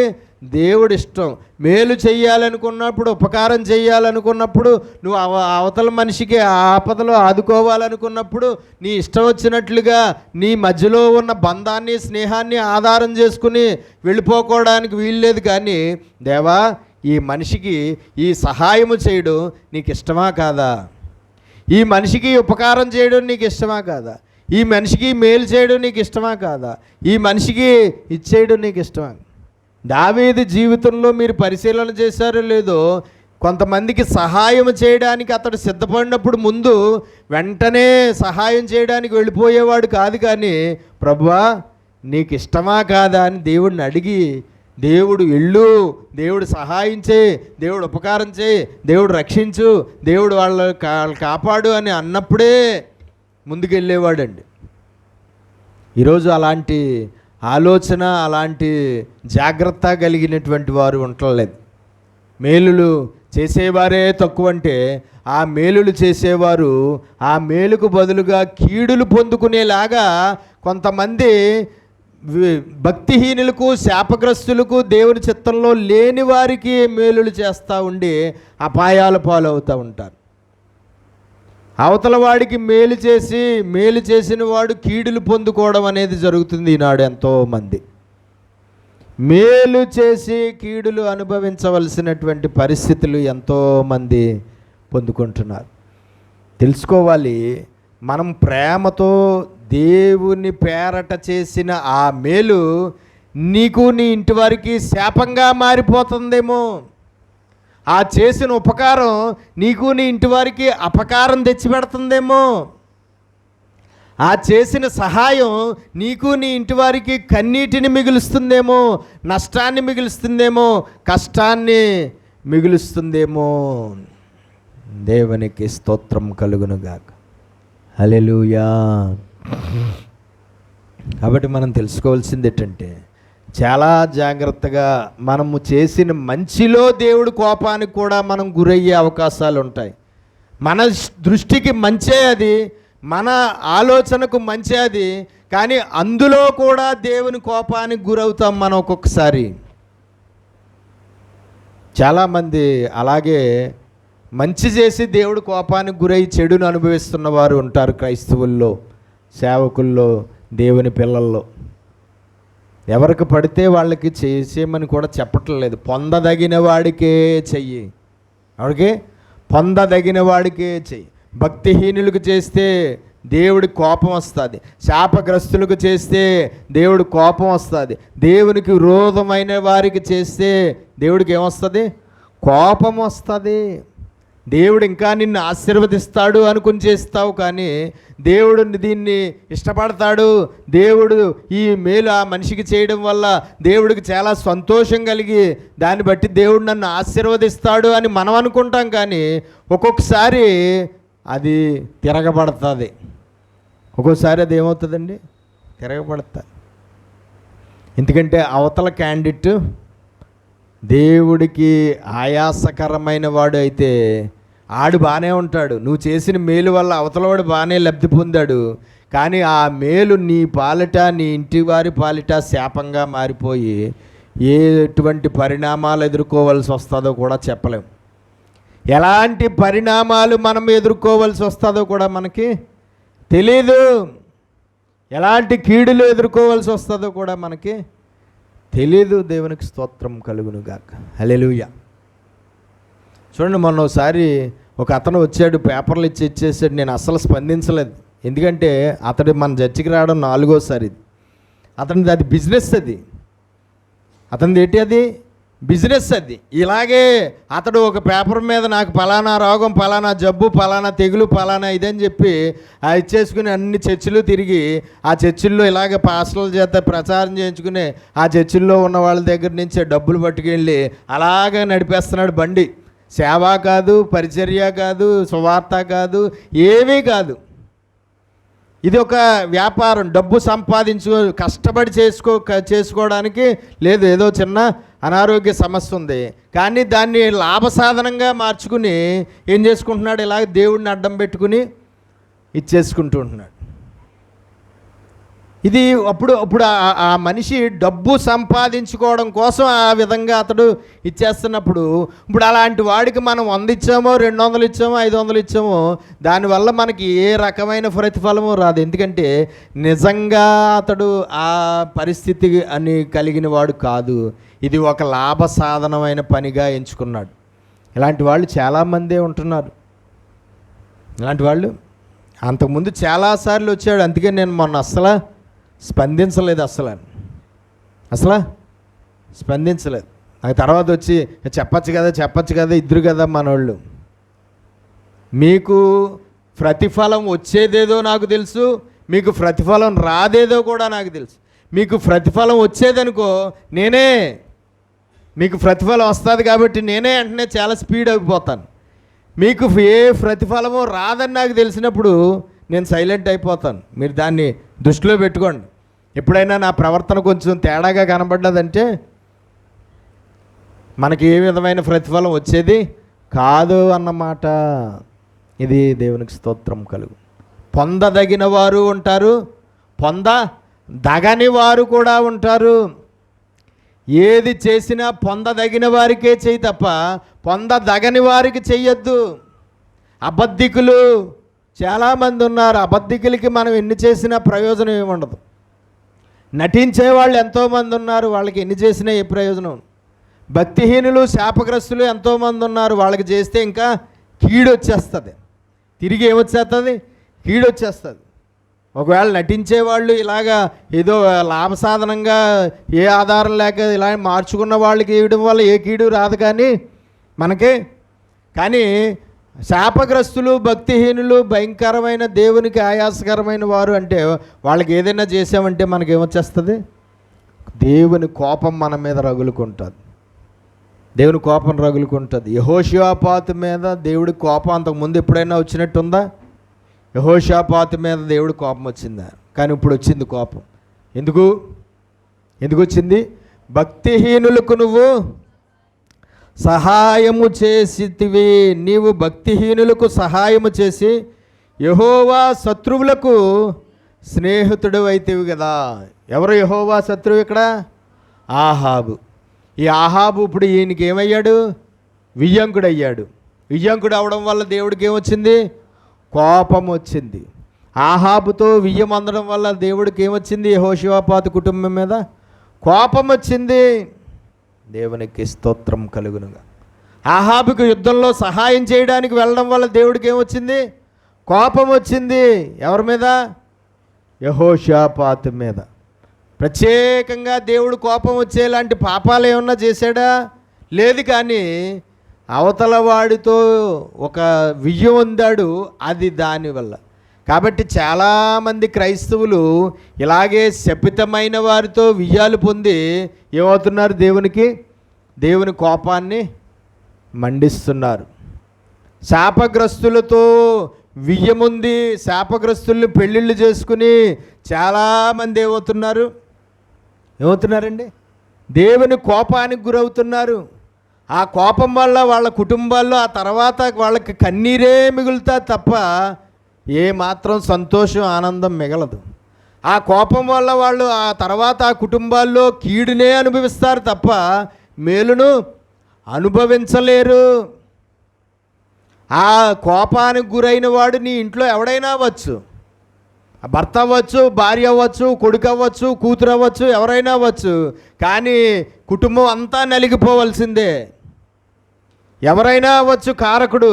దేవుడి ఇష్టం. మేలు చేయాలనుకున్నప్పుడు, ఉపకారం చేయాలనుకున్నప్పుడు, నువ్వు అవతల మనిషికి ఆపదలో ఆదుకోవాలనుకున్నప్పుడు నీ ఇష్టం వచ్చినట్లుగా నీ మధ్యలో ఉన్న బంధాన్ని, స్నేహాన్ని ఆధారం చేసుకుని వెళ్ళిపోకోవడానికి వీల్లేదు. కానీ దేవా, ఈ మనిషికి ఈ సహాయము చేయడం నీకు ఇష్టమా కాదా? ఈ మనిషికి ఉపకారం చేయడం నీకు ఇష్టమా కాదా? ఈ మనిషికి మేలు చేయడం నీకు ఇష్టమా కాదా? ఈ మనిషికి ఇచ్చేయడం నీకు ఇష్టమా? దావీదు జీవితంలో మీరు పరిశీలన చేశారో లేదో, కొంతమందికి సహాయం చేయడానికి అతడు సిద్ధపడినప్పుడు ముందు వెంటనే సహాయం చేయడానికి వెళ్ళిపోయేవాడు కాదు. కానీ ప్రభువా, నీకు ఇష్టమా కాదా అని దేవుడిని అడిగి, దేవుడు వెళ్ళు, దేవుడు సహాయం చేయి, దేవుడు ఉపకారం చేయి, దేవుడు రక్షించు, దేవుడు వాళ్ళ కాపాడు అని అన్నప్పుడే ముందుకెళ్ళేవాడండి. ఈరోజు అలాంటి ఆలోచన, అలాంటి జాగ్రత్త కలిగినటువంటి వారు ఉండలేదు. మేలులు చేసేవారే తక్కువ అంటే, ఆ మేలులు చేసేవారు ఆ మేలుకు బదులుగా కీడులు పొందుకునేలాగా కొంతమంది భక్తిహీనులకు, శాపగ్రస్తులకు, దేవుని చిత్తంలో లేని వారికి మేలులు చేస్తూ ఉండి అపాయాల పాలవుతూ ఉంటారు. అవతల వాడికి మేలు చేసిన వాడు కీడులు పొందుకోవడం అనేది జరుగుతుంది ఈనాడు. ఎంతోమంది మేలు చేసి కీడులు అనుభవించవలసినటువంటి పరిస్థితులు ఎంతోమంది పొందుకుంటున్నారు. తెలుసుకోవాలి, మనం ప్రేమతో దేవుని పేరట చేసిన ఆ మేలు నీకు, నీ ఇంటి వారికి శాపంగా మారిపోతుందేమో. ఆ చేసిన ఉపకారం నీకు, నీ ఇంటి వారికి అపకారం తెచ్చిపెడుతుందేమో. ఆ చేసిన సహాయం నీకు, నీ ఇంటి వారికి కన్నీటిని మిగులుస్తుందేమో, నష్టాన్ని మిగులుస్తుందేమో, కష్టాన్ని మిగులుస్తుందేమో. దేవునికి స్తోత్రం కలుగునుగాక. హల్లెలూయా. కాబట్టి మనం తెలుసుకోవాల్సింది ఏంటంటే, చాలా జాగ్రత్తగా మనము చేసిన మంచిలో దేవుడి కోపానికి కూడా మనం గురయ్యే అవకాశాలు ఉంటాయి. మన దృష్టికి మంచే అది, మన ఆలోచనకు మంచి అది, కానీ అందులో కూడా దేవుని కోపానికి గురవుతాం మనం ఒక్కొక్కసారి. చాలామంది అలాగే మంచి చేసి దేవుడి కోపానికి గురై చెడును అనుభవిస్తున్న వారు ఉంటారు క్రైస్తవుల్లో, సేవకుల్లో, దేవుని పిల్లల్లో. ఎవరికి పడితే వాళ్ళకి చేసేయమని కూడా చెప్పట్లేదు. పొందదగిన వాడికే చెయ్యి, ఎవరికి పొందదగిన వాడికే చెయ్యి. భక్తిహీనులకు చేస్తే దేవుడి కోపం వస్తుంది, శాపగ్రస్తులకు చేస్తే దేవుడి కోపం వస్తుంది, దేవునికి విరోధమైన వారికి చేస్తే దేవుడికి ఏమొస్తుంది? కోపం వస్తుంది. దేవుడు ఇంకా నిన్ను ఆశీర్వదిస్తాడు అనుకుని చేస్తావు, కానీ దేవుడు దీన్ని ఇష్టపడతాడు, దేవుడు ఈ మేలు ఆ మనిషికి చేయడం వల్ల దేవుడికి చాలా సంతోషం కలిగి దాన్ని బట్టి దేవుడు నన్ను ఆశీర్వదిస్తాడు అని మనం అనుకుంటాం, కానీ ఒక్కొక్కసారి అది తిరగబడుతుంది. ఒక్కోసారి అది ఏమవుతుందండి? తిరగబడుతుంది. ఎందుకంటే అవతల క్యాండిడేట్ దేవుడికి ఆయాసకరమైన వాడు అయితే ఆడు బాగానే ఉంటాడు, నువ్వు చేసిన మేలు వల్ల అవతలవాడు బాగానే లబ్ధి పొందాడు, కానీ ఆ మేలు నీ పాలిట, నీ ఇంటి వారి పాలిట శాపంగా మారిపోయి ఎటువంటి పరిణామాలు ఎదుర్కోవాల్సి వస్తుందో కూడా చెప్పలేం. ఎలాంటి పరిణామాలు మనం ఎదుర్కోవాల్సి వస్తుందో కూడా మనకి తెలీదు. ఎలాంటి కీడులు ఎదుర్కోవాల్సి వస్తుందో కూడా మనకి తెలీదు. దేవునికి స్తోత్రం కలుగును గాక. హల్లెలూయా. చూడండి, మొన్న ఒకసారి ఒక అతను వచ్చాడు, పేపర్లు ఇచ్చేసాడు. నేను అస్సలు స్పందించలేదు, ఎందుకంటే అతడు మన చర్చికి రావడం 4వసారి. అతనిది అది బిజినెస్, అతనిది ఏంటి? అది బిజినెస్. అది ఇలాగే అతడు ఒక పేపర్ మీద నాకు పలానా రోగం, పలానా జబ్బు, పలానా తెగులు, పలానా ఇదని చెప్పి ఆ ఇచ్చేసుకుని అన్ని చర్చిలు తిరిగి ఆ చర్చిల్లో ఇలాగ పాస్టర్ల చేత ప్రచారం చేయించుకుని ఆ చర్చిల్లో ఉన్న వాళ్ళ దగ్గర నుంచే డబ్బులు పట్టుకెళ్ళి అలాగే నడిపేస్తున్నాడు బండి. సేవ కాదు, పరిచర్య కాదు, సువార్త కాదు, ఏమీ కాదు. ఇది ఒక వ్యాపారం. డబ్బు కష్టపడి చేసుకోవడానికి లేదు. ఏదో చిన్న అనారోగ్య సమస్య ఉంది, కానీ దాన్ని లాభసాధనంగా మార్చుకుని ఏం చేసుకుంటున్నాడు? ఇలాగ దేవుడిని అడ్డం పెట్టుకుని ఇచ్చేసుకుంటూ ఉంటున్నాడు. ఇది అప్పుడు ఆ మనిషి డబ్బు సంపాదించుకోవడం కోసం ఆ విధంగా అతడు ఇచ్చేస్తున్నప్పుడు, ఇప్పుడు అలాంటి వాడికి మనం 100 ఇచ్చామో, 200 ఇచ్చామో, 500 ఇచ్చామో, దానివల్ల మనకి ఏ రకమైన ప్రతిఫలము రాదు. ఎందుకంటే నిజంగా అతడు ఆ పరిస్థితి అని కలిగిన వాడు కాదు. ఇది ఒక లాభ సాధనమైన పనిగా ఎంచుకున్నాడు. ఇలాంటి వాళ్ళు చాలామందే ఉంటున్నారు. ఇలాంటి వాళ్ళు అంతకుముందు చాలాసార్లు వచ్చాడు. అందుకే నేను మొన్న అస్సలు స్పందించలేదు, అసలు స్పందించలేదు. నాకు తర్వాత వచ్చి చెప్పచ్చు కదా ఇద్దరు కదా మనోళ్ళు. మీకు ప్రతిఫలం వచ్చేదేదో నాకు తెలుసు, మీకు ప్రతిఫలం రాదేదో కూడా నాకు తెలుసు. మీకు ప్రతిఫలం వచ్చేదనుకో, మీకు ప్రతిఫలం వస్తుంది కాబట్టి నేనే వెంటనే చాలా స్పీడ్ అయిపోతాను. మీకు ఏ ప్రతిఫలమో రాదని నాకు తెలిసినప్పుడు నేను సైలెంట్ అయిపోతాను. మీరు దాన్ని దృష్టిలో పెట్టుకోండి. ఎప్పుడైనా నా ప్రవర్తన కొంచెం తేడాగా కనబడ్డదంటే మనకి ఏ విధమైన ప్రతిఫలం వచ్చేది కాదు అన్నమాట. ఇది దేవునికి స్తోత్రం కలుగు. పొందదగిన వారు ఉంటారు, పొందదగని వారు కూడా ఉంటారు. ఏది చేసినా పొందదగిన వారికే చెయ్యి తప్ప పొందదగని వారికి చెయ్యొద్దు. అబద్ధికులు చాలామంది ఉన్నారు. అబద్ధికులకి మనం ఎన్ని చేసినా ప్రయోజనం ఏముండదు. నటించే వాళ్ళు ఎంతోమంది ఉన్నారు, వాళ్ళకి ఎన్ని చేసినా ఏ ప్రయోజనం. భక్తిహీనులు, శాపగ్రస్తులు ఎంతోమంది ఉన్నారు, వాళ్ళకి చేస్తే ఇంకా కీడు వచ్చేస్తుంది. తిరిగి ఏమొచ్చేస్తుంది? కీడు వచ్చేస్తుంది. ఒకవేళ నటించేవాళ్ళు ఇలాగా ఏదో లాభసాధనంగా ఏ ఆధారం లేక ఇలా మార్చుకున్న వాళ్ళకి ఇవ్వడం వల్ల ఏ కీడు రాదు కానీ మనకి. కానీ శాపగ్రస్తులు, భక్తిహీనులు, భయంకరమైన దేవునికి ఆయాసకరమైన వారు అంటే వాళ్ళకి ఏదైనా చేసామంటే మనకేమొచ్చేస్తుంది? దేవుని కోపం మన మీద రగులుకుంటుంది. దేవుని కోపం రగులుకుంటుంది. యెహోషాపాతు మీద దేవుడి కోపం అంతకుముందు ఎప్పుడైనా వచ్చినట్టుందా? యెహోషాపాతు మీద దేవుడి కోపం వచ్చిందా? కానీ ఇప్పుడు వచ్చింది కోపం. ఎందుకు వచ్చింది? భక్తిహీనులకు నువ్వు సహాయము చేసితివి. నీవు భక్తిహీనులకు సహాయము చేసి యెహోవా శత్రువులకు స్నేహితుడు అయితేవి కదా. ఎవరు యెహోవా శత్రువు ఇక్కడ? ఆహాబు. ఈ ఆహాబు ఇప్పుడు ఈయనకి ఏమయ్యాడు? వియ్యంకుడు అయ్యాడు. వియ్యంకుడు అవడం వల్ల దేవుడికి ఏమొచ్చింది? కోపం వచ్చింది. ఆహాబుతో వియ్యం అందడం వల్ల దేవుడికి ఏమొచ్చింది? యెహోషాపాతు కుటుంబం మీద కోపం వచ్చింది. దేవునికి స్తోత్రం కలుగునుగా. ఆహాబుకు యుద్ధంలో సహాయం చేయడానికి వెళ్ళడం వల్ల దేవుడికి ఏమొచ్చింది? కోపం వచ్చింది. ఎవరి మీద? యెహోషాపాతు మీద. ప్రత్యేకంగా దేవుడు కోపం వచ్చేలాంటి పాపాలు ఏమన్నా చేశాడా? లేదు. కానీ అవతల వాడితో ఒక వియ్యం పొందాడు, అది దానివల్ల. కాబట్టి చాలామంది క్రైస్తవులు ఇలాగే శపితమైన వారితో వియ్యాలు పొంది ఏమవుతున్నారు? దేవుని కోపాన్ని మండిస్తున్నారు. శాపగ్రస్తులతో వియ్యముంది శాపగ్రస్తుల్ని పెళ్ళిళ్ళు చేసుకుని చాలామంది ఏమవుతున్నారండి? దేవుని కోపానికి గురవుతున్నారు. ఆ కోపం వల్ల వాళ్ళ కుటుంబాల్లో ఆ తర్వాత వాళ్ళకి కన్నీరే మిగులుతా తప్ప ఏ మాత్రం సంతోషం ఆనందం మిగలదు. ఆ కోపం వల్ల వాళ్ళు ఆ తర్వాత ఆ కుటుంబాల్లో కీడునే అనుభవిస్తారు తప్ప మేలును అనుభవించలేరు. ఆ కోపానికి గురైన వాడు నీ ఇంట్లో ఎవడైనా అవ్వచ్చు. భర్త అవ్వచ్చు, భార్య అవ్వచ్చు, కొడుకు అవ్వచ్చు, కూతురు అవ్వచ్చు, ఎవరైనా అవ్వచ్చు. కానీ కుటుంబం అంతా నలిగిపోవలసిందే. ఎవరైనా అవ్వచ్చు కారకుడు.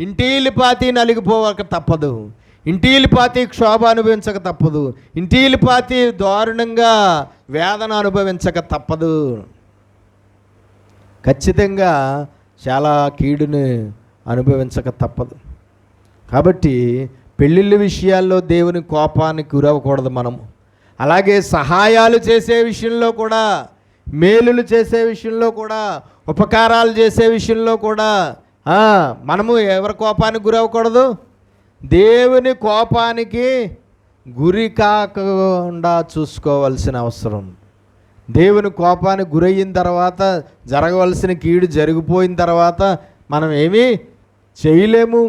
ఇంటిల్లిపాతి నలిగిపోవక తప్పదు. ఇంటిల్లిపాతి క్షోభ అనుభవించక తప్పదు. ఇంటిల్లిపాతి దారుణంగా వేదన అనుభవించక తప్పదు. ఖచ్చితంగా చాలా కీడుని అనుభవించక తప్పదు. కాబట్టి పెళ్ళిళ్ళ విషయాల్లో దేవుని కోపానికి గురవ్వకూడదు మనము. అలాగే సహాయాలు చేసే విషయంలో కూడా, మేలులు చేసే విషయంలో కూడా, ఉపకారాలు చేసే విషయంలో కూడా మనము ఎవరి కోపానికి గురవ్వకూడదు? దేవుని కోపానికి గురి కాకుండా చూసుకోవాల్సిన అవసరం. దేవుని కోపానికి గురయ్యిన తర్వాత, జరగవలసిన కీడు జరిగిపోయిన తర్వాత మనం ఏమీ చేయలేము.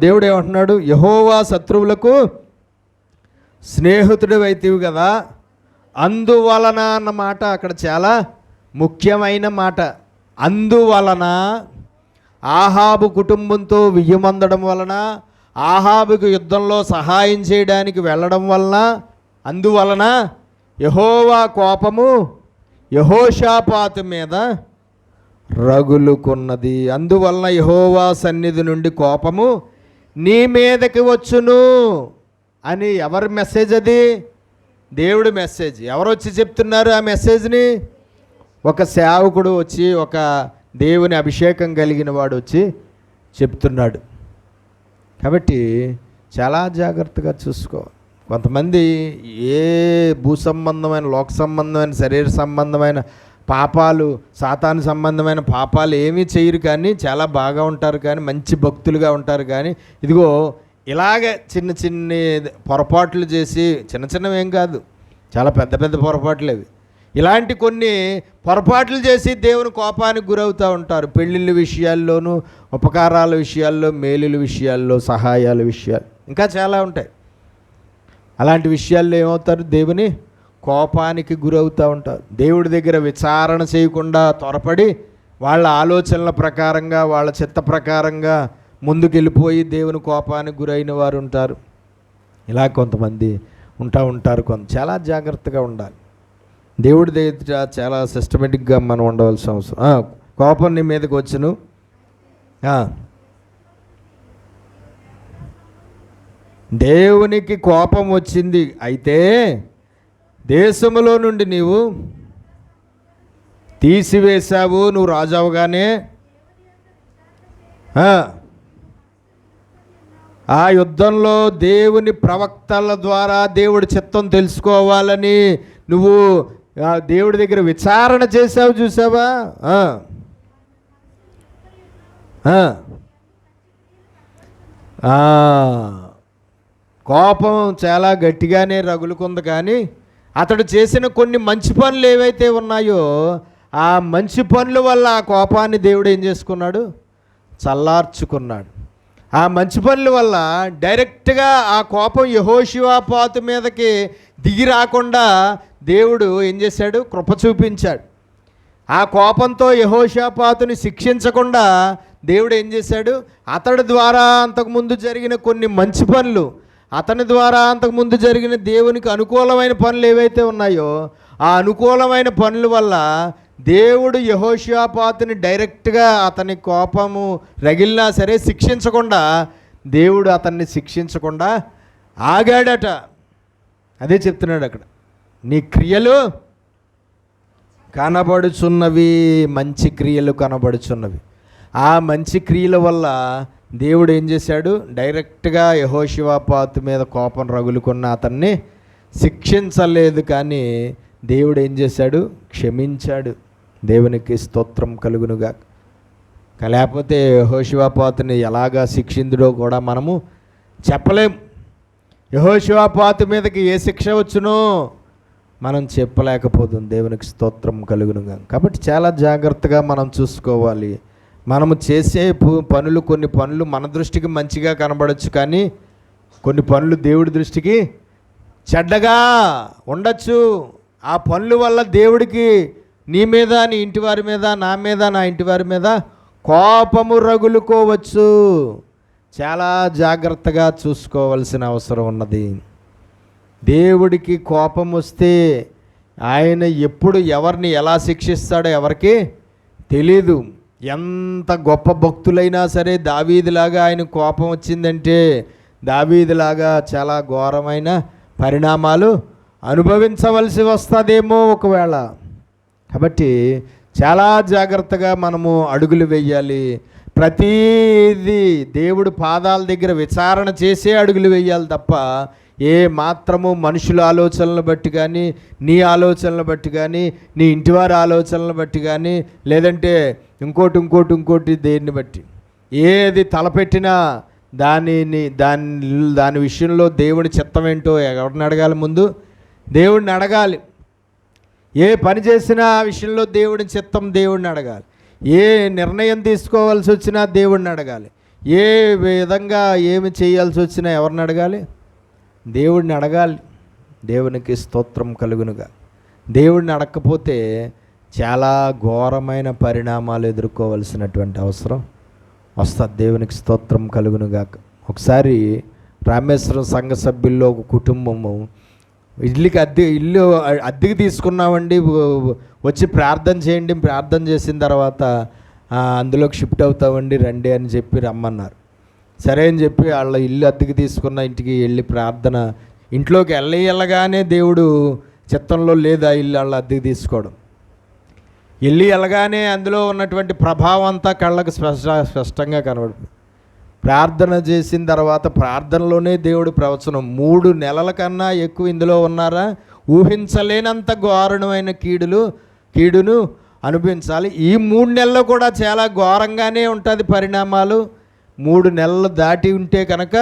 దేవుడు ఏమంటున్నాడు? యెహోవా శత్రువులకు స్నేహితుడు అయితేవి కదా. అందువలన అన్న మాట అక్కడ చాలా ముఖ్యమైన మాట. అందువలన ఆహాబు కుటుంబంతో వియ్యమందడం వలన, ఆహాబుకు యుద్ధంలో సహాయం చేయడానికి వెళ్ళడం వలన, అందువలన యెహోవా కోపము యెహోషాపాతు మీద రగులుకున్నది. అందువలన యెహోవా సన్నిధి నుండి కోపము నీ మీదకి వచ్చును అని. ఎవరి మెసేజ్ అది? దేవుడి మెసేజ్. ఎవరు వచ్చి చెప్తున్నారు ఆ మెసేజ్ని? ఒక సేవకుడు వచ్చి, ఒక దేవుని అభిషేకం కలిగిన వాడు వచ్చి చెప్తున్నాడు. కాబట్టి చాలా జాగ్రత్తగా చూసుకోవాలి. కొంతమంది ఏ భూ సంబంధమైన, లోక సంబంధమైన, శరీర సంబంధమైన పాపాలు, సాతాను సంబంధమైన పాపాలు ఏమీ చేయరు, కానీ చాలా బాగా ఉంటారు, కానీ మంచి భక్తులుగా ఉంటారు. కానీ ఇదిగో ఇలాగే చిన్న చిన్న పొరపాట్లు చేసి, చిన్న చిన్నవి ఏం కాదు, చాలా పెద్ద పెద్ద పొరపాట్లు అవి. ఇలాంటి కొన్ని పొరపాట్లు చేసి దేవుని కోపానికి గురవుతూ ఉంటారు. పెళ్ళిళ్ళ విషయాల్లోనూ, ఉపకారాల విషయాల్లో, మేలుల విషయాల్లో, సహాయాల విషయాలు, ఇంకా చాలా ఉంటాయి. అలాంటి విషయాల్లో ఏమవుతారు? దేవుని కోపానికి గురవుతూ ఉంటారు. దేవుడి దగ్గర విచారణ చేయకుండా త్వరపడి వాళ్ళ ఆలోచనల ప్రకారంగా, వాళ్ళ చిత్త ప్రకారంగా ముందుకెళ్ళిపోయి దేవుని కోపానికి గురైన వారు ఉంటారు. ఇలా కొంతమంది ఉంటారు. చాలా జాగ్రత్తగా ఉండాలి. దేవుడి దగ్గర చాలా సిస్టమేటిక్గా మనం ఉండవలసిన అవసరం. కోపం నీ మీదకి వచ్చును. దేవునికి కోపం వచ్చింది, అయితే దేశములో నుండి నీవు తీసివేశావు. నువ్వు రాజు అవగానే ఆ యుద్ధంలో దేవుని ప్రవక్తల ద్వారా దేవుడి చిత్తం తెలుసుకోవాలని నువ్వు దేవుడి దగ్గర విచారణ చేసావు. చూసావా? కోపం చాలా గట్టిగానే రగులుకుంది, కానీ అతడు చేసిన కొన్ని మంచి పనులు ఏవైతే ఉన్నాయో ఆ మంచి పనుల వల్ల ఆ కోపాన్ని దేవుడు ఏం చేసుకున్నాడు? చల్లార్చుకున్నాడు. ఆ మంచి పనుల వల్ల డైరెక్ట్గా ఆ కోపం యెహోషువాపాతు మీదకి దిగి రాకుండా దేవుడు ఏం చేశాడు? కృప చూపించాడు. ఆ కోపంతో యెహోషాపాతుని శిక్షించకుండా దేవుడు ఏం చేశాడు? అతడి ద్వారా అంతకుముందు జరిగిన కొన్ని మంచి పనులు, అతని ద్వారా అంతకుముందు జరిగిన దేవునికి అనుకూలమైన పనులు ఏవైతే ఉన్నాయో ఆ అనుకూలమైన పనుల వల్ల దేవుడు యెహోషాపాతుని డైరెక్ట్గా అతని కోపము రగిలినా సరే శిక్షించకుండా, దేవుడు అతన్ని శిక్షించకుండా ఆగాడట. అదే చెప్తున్నాడు అక్కడ, నీ క్రియలు కనబడుచున్నవి, మంచి క్రియలు కనబడుచున్నవి. ఆ మంచి క్రియల వల్ల దేవుడు ఏం చేశాడు? డైరెక్ట్గా యెహోషాపాతు మీద కోపం రగులుకున్న అతన్ని శిక్షించలేదు, కానీ దేవుడు ఏం చేశాడు? క్షమించాడు. దేవునికి స్తోత్రం కలుగునుగా. లేకపోతే యెహోషాపాతుని ఎలాగా శిక్షించుడో కూడా మనము చెప్పలేం. యెహోషాపాతు మీదకి ఏ శిక్ష వచ్చునో మనం చెప్పలేకపోతుంది. దేవునికి స్తోత్రం కలుగునుగా. కాబట్టి చాలా జాగ్రత్తగా మనం చూసుకోవాలి. మనము చేసే పనులు, కొన్ని పనులు మన దృష్టికి మంచిగా కనబడచ్చు, కానీ కొన్ని పనులు దేవుడి దృష్టికి చెడ్డగా ఉండొచ్చు. ఆ పనుల వల్ల దేవుడికి నీ మీద, నీ ఇంటి వారి మీద, నా మీద, నా ఇంటి వారి మీద కోపము రగులుకోవచ్చు. చాలా జాగ్రత్తగా చూసుకోవాల్సిన అవసరం ఉన్నది. దేవుడికి కోపం వస్తే ఆయన ఎప్పుడు ఎవరిని ఎలా శిక్షిస్తాడో ఎవరికి తెలీదు. ఎంత గొప్ప భక్తులైనా సరే దావీదులాగా ఆయన కోపం వచ్చిందంటే దావీదులాగా చాలా ఘోరమైన పరిణామాలు అనుభవించవలసి వస్తుందేమో ఒకవేళ. కాబట్టి చాలా జాగ్రత్తగా మనము అడుగులు వేయాలి. ప్రతీది దేవుడు పాదాల దగ్గర విచారణ చేసే అడుగులు వేయాలి తప్ప ఏ మాత్రము మనుషుల ఆలోచనలను బట్టి కానీ, నీ ఆలోచనలను బట్టి కానీ, నీ ఇంటివారి ఆలోచనలను బట్టి కానీ, లేదంటే ఇంకోటి దేన్ని బట్టి ఏది తలపెట్టినా దాని విషయంలో దేవుడి చిత్తం ఏంటో ఎవరిని అడగాలి? ముందు దేవుడిని అడగాలి. ఏ పని చేసినా ఆ విషయంలో దేవుడి చిత్తం దేవుడిని అడగాలి. ఏ నిర్ణయం తీసుకోవాల్సి వచ్చినా దేవుడిని అడగాలి. ఏ విధంగా ఏమి చేయాల్సి వచ్చినా ఎవరిని అడగాలి? దేవుడిని అడగాలి. దేవునికి స్తోత్రం కలుగునుగా. దేవుడిని అడగకపోతే చాలా ఘోరమైన పరిణామాలు ఎదుర్కోవలసినటువంటి అవసరం వస్తుంది. దేవునికి స్తోత్రం కలుగునుగా. ఒకసారి రామేశ్వరం సంఘ సభ్యుల్లో ఒక కుటుంబము ఇల్లు అద్దెకి తీసుకున్నామండి, వచ్చి ప్రార్థన చేయండి, ప్రార్థన చేసిన తర్వాత అందులోకి షిఫ్ట్ అవుతామండి రండి అని చెప్పి రమ్మన్నారు. సరే అని చెప్పి వాళ్ళ ఇల్లు అద్దెకి తీసుకున్న ఇంటికి వెళ్ళి ప్రార్థన, ఇంట్లోకి వెళ్ళగానే దేవుడు చిత్తంలో లేదు ఆ ఇల్లు వాళ్ళ అద్దెకి తీసుకోవడం. వెళ్ళగానే అందులో ఉన్నటువంటి ప్రభావం అంతా కళ్ళకు స్పష్టంగా కనబడుతుంది. ప్రార్థన చేసిన తర్వాత ప్రార్థనలోనే దేవుడు ప్రవచనం. 3 నెలల కన్నా ఎక్కువ ఇందులో ఉన్నారా? ఊహించలేనంత ఘోరమైన కీడును అనుభవించాలి. ఈ 3 నెలలు కూడా చాలా ఘోరంగానే ఉంటుంది పరిణామాలు. 3 నెలలు దాటి ఉంటే కనుక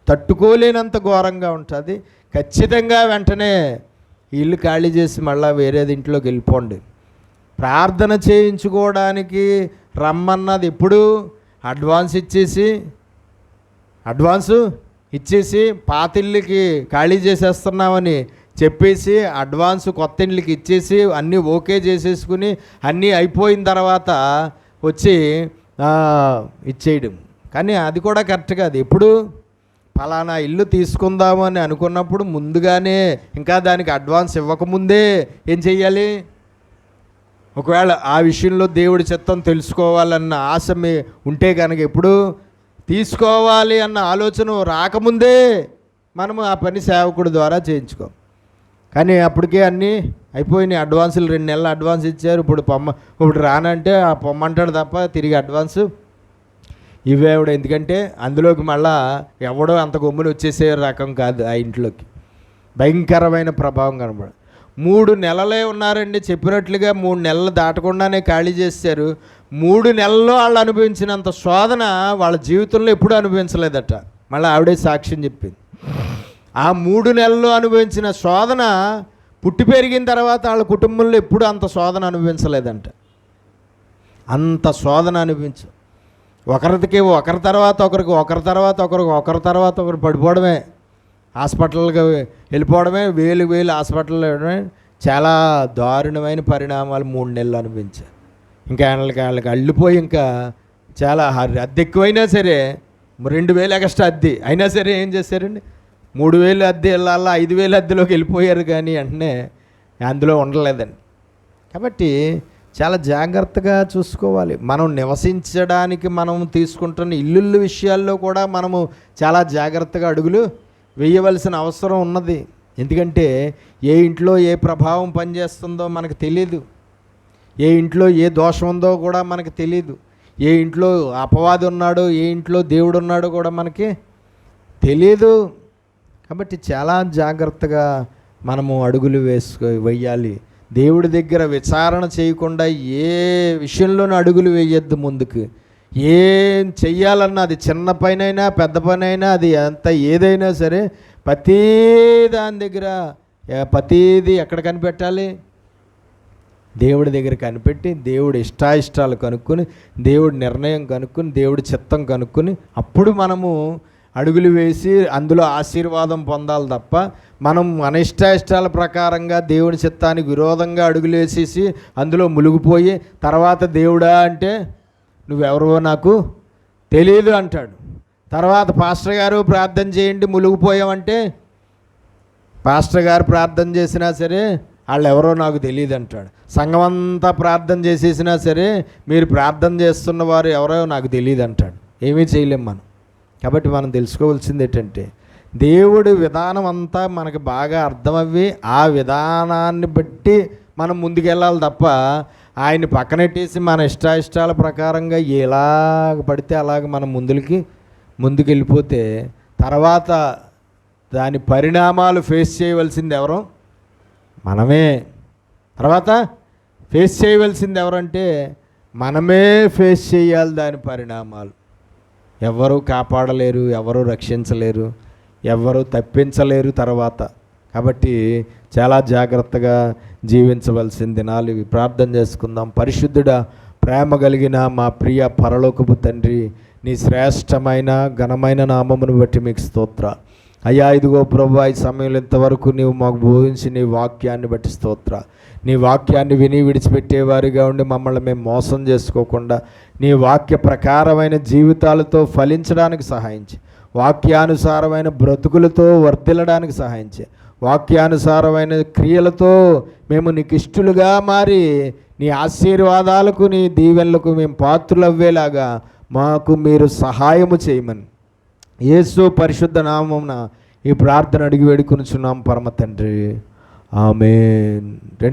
తట్టుకోలేనంత ఘోరంగా ఉంటుంది. ఖచ్చితంగా వెంటనే ఇల్లు ఖాళీ చేసి మళ్ళీ వేరేది ఇంట్లోకి వెళ్ళిపోండి. ప్రార్థన చేయించుకోవడానికి రమ్మన్నది ఎప్పుడు? అడ్వాన్సు ఇచ్చేసి పాతిళ్ళకి ఖాళీ చేసేస్తున్నామని చెప్పేసి అడ్వాన్సు కొత్త ఇండ్లకి ఇచ్చేసి అన్నీ ఓకే చేసేసుకుని అన్నీ అయిపోయిన తర్వాత వచ్చి ఇచ్చేయడం. కానీ అది కూడా కరెక్ట్ కాదు. ఎప్పుడు ఫలానా ఇల్లు తీసుకుందాము అని అనుకున్నప్పుడు ముందుగానే, ఇంకా దానికి అడ్వాన్స్ ఇవ్వకముందే ఏం చెయ్యాలి? ఒకవేళ ఆ విషయంలో దేవుడి చిత్తం తెలుసుకోవాలన్న ఆశ ఉంటే కనుక ఎప్పుడు తీసుకోవాలి అన్న ఆలోచన రాకముందే మనము ఆ పని సేవకుడి ద్వారా చేయించుకోం. కానీ అప్పటికే అన్నీ అయిపోయినాయి. అడ్వాన్సులు 2 నెలలు అడ్వాన్స్ ఇచ్చారు. ఇప్పుడు రానంటే ఆ పొమ్మంటాడు తప్ప తిరిగి అడ్వాన్సు ఇవ్వేవాడు. ఎందుకంటే అందులోకి మళ్ళా ఎవడో అంత గమ్మున వచ్చేసే రకం కాదు. ఆ ఇంట్లోకి భయంకరమైన ప్రభావం కనబడు. 3 నెలలే ఉన్నారండి. చెప్పినట్లుగా 3 నెలలు దాటకుండానే ఖాళీ చేశారు. 3 నెలల్లో వాళ్ళు అనుభవించినంత శోధన వాళ్ళ జీవితంలో ఎప్పుడూ అనుభవించలేదట. మళ్ళీ ఆవిడే సాక్ష్యం చెప్పింది. ఆ 3 నెలల్లో అనుభవించిన శోధన పుట్టి పెరిగిన తర్వాత వాళ్ళ కుటుంబంలో ఎప్పుడూ అంత శోధన అనుభవించలేదంట. అంత శోధన అనుభవించు. ఒకరి తర్వాత ఒకరు పడిపోవడమే, హాస్పిటల్కి వెళ్ళిపోవడమే, వేలు హాస్పిటల్లో వెళ్ళడమే. చాలా దారుణమైన పరిణామాలు 3 నెలలు అనిపించాయి. ఇంకా వాళ్ళకి అల్లిపోయి, ఇంకా చాలా అద్దె ఎక్కువైనా సరే 2,000 ఎక్స్ట్రా అద్దె అయినా సరే ఏం చేశారండి, 3,000 అద్దె వెళ్ళాలా, 5,000 అద్దెలోకి వెళ్ళిపోయారు. కానీ వెంటనే అందులో ఉండలేదండి. కాబట్టి చాలా జాగ్రత్తగా చూసుకోవాలి. మనం నివసించడానికి మనం తీసుకుంటున్న ఇల్లు విషయాల్లో కూడా మనము చాలా జాగ్రత్తగా అడుగులు వేయవలసిన అవసరం ఉన్నది. ఎందుకంటే ఏ ఇంట్లో ఏ ప్రభావం పనిచేస్తుందో మనకు తెలియదు, ఏ ఇంట్లో ఏ దోషం ఉందో కూడా మనకు తెలియదు, ఏ ఇంట్లో అపవాది ఉన్నాడో ఏ ఇంట్లో దేవుడు ఉన్నాడో కూడా మనకి తెలియదు. కాబట్టి చాలా జాగ్రత్తగా మనము అడుగులు వేయాలి. దేవుడి దగ్గర విచారణ చేయకుండా ఏ విషయంలోనూ అడుగులు వేయొద్దు. ముందుకు ఏం చెయ్యాలన్నా, అది చిన్న పనైనా పెద్ద పనైనా, అది ఎంత ఏదైనా సరే ప్రతీ దాని దగ్గర ప్రతీది ఎక్కడ కనిపెట్టాలి, దేవుడి దగ్గర కనిపెట్టి, దేవుడి ఇష్టాయిష్టాలు కనుక్కొని, దేవుడి నిర్ణయం కనుక్కొని, దేవుడి చిత్తం కనుక్కొని అప్పుడు మనము అడుగులు వేసి అందులో ఆశీర్వాదం పొందాలి తప్ప, మనం మన ఇష్టాయిష్టాల ప్రకారంగా దేవుడి చిత్తానికి విరోధంగా అడుగులు వేసేసి అందులో మునిగిపోయి తర్వాత దేవుడా అంటే నువ్వెవరో నాకు తెలియదు అంటాడు. తర్వాత పాస్టర్ గారు ప్రార్థన చేయండి మునిగిపోయామంటే, పాస్టర్ గారు ప్రార్థన చేసినా సరే వాళ్ళు ఎవరో నాకు తెలియదు అంటాడు. సంఘం అంతా ప్రార్థన చేసేసినా సరే మీరు ప్రార్థన చేస్తున్న వారు ఎవరో నాకు తెలియదు అంటాడు. ఏమీ చేయలేం మనం. కాబట్టి మనం తెలుసుకోవాల్సింది ఏంటంటే, దేవుడి విధానం అంతా మనకు బాగా అర్థమవ్వి ఆ విధానాన్ని బట్టి మనం ముందుకెళ్ళాలి తప్ప, ఆయన పక్కనెట్టేసి మన ఇష్టాయిష్టాల ప్రకారంగా ఎలాగ పడితే అలాగ మనం ముందుకు వెళ్ళిపోతే తర్వాత దాని పరిణామాలు ఫేస్ చేయవలసింది ఎవరు? మనమే. తర్వాత ఫేస్ చేయవలసింది ఎవరంటే మనమే ఫేస్ చేయాలి దాని పరిణామాలు. ఎవరు కాపాడలేరు, ఎవరు రక్షించలేరు, ఎవరు తప్పించలేరు తర్వాత. కాబట్టి చాలా జాగ్రత్తగా జీవించవలసిన దినాలు ఇవి. ప్రార్థన చేసుకుందాం. పరిశుద్ధుడా, ప్రేమ కలిగిన మా ప్రియ పరలోకపు తండ్రి, నీ శ్రేష్టమైన ఘనమైన నామమును బట్టి మీకు స్తోత్ర. అయ్యా, ఇదిగో ప్రభువా, ఈ సమయంలో ఇంతవరకు నీవు మాకు బోధించి నీ వాక్యాన్ని బట్టి స్తోత్ర. నీ వాక్యాన్ని విని విడిచిపెట్టేవారిగా ఉండి మమ్మల్ని మేము మోసం చేసుకోకుండా నీ వాక్య ప్రకారమైన జీవితాలతో ఫలించడానికి సహాయించి, వాక్యానుసారమైన బ్రతుకులతో వర్ధిల్లడానికి సహాయించి, వాక్యానుసారమైన క్రియలతో మేము నీకు ఇష్టలుగా మారి నీ ఆశీర్వాదాలకు నీ దీవెనలకు మేము పాత్రులవ్వేలాగా మాకు మీరు సహాయము చేయమని యేసు పరిశుద్ధ నామమున ఈ ప్రార్థన అడిగి వేడుకొనుచున్నాం పరమ తండ్రి. ఆమేన్.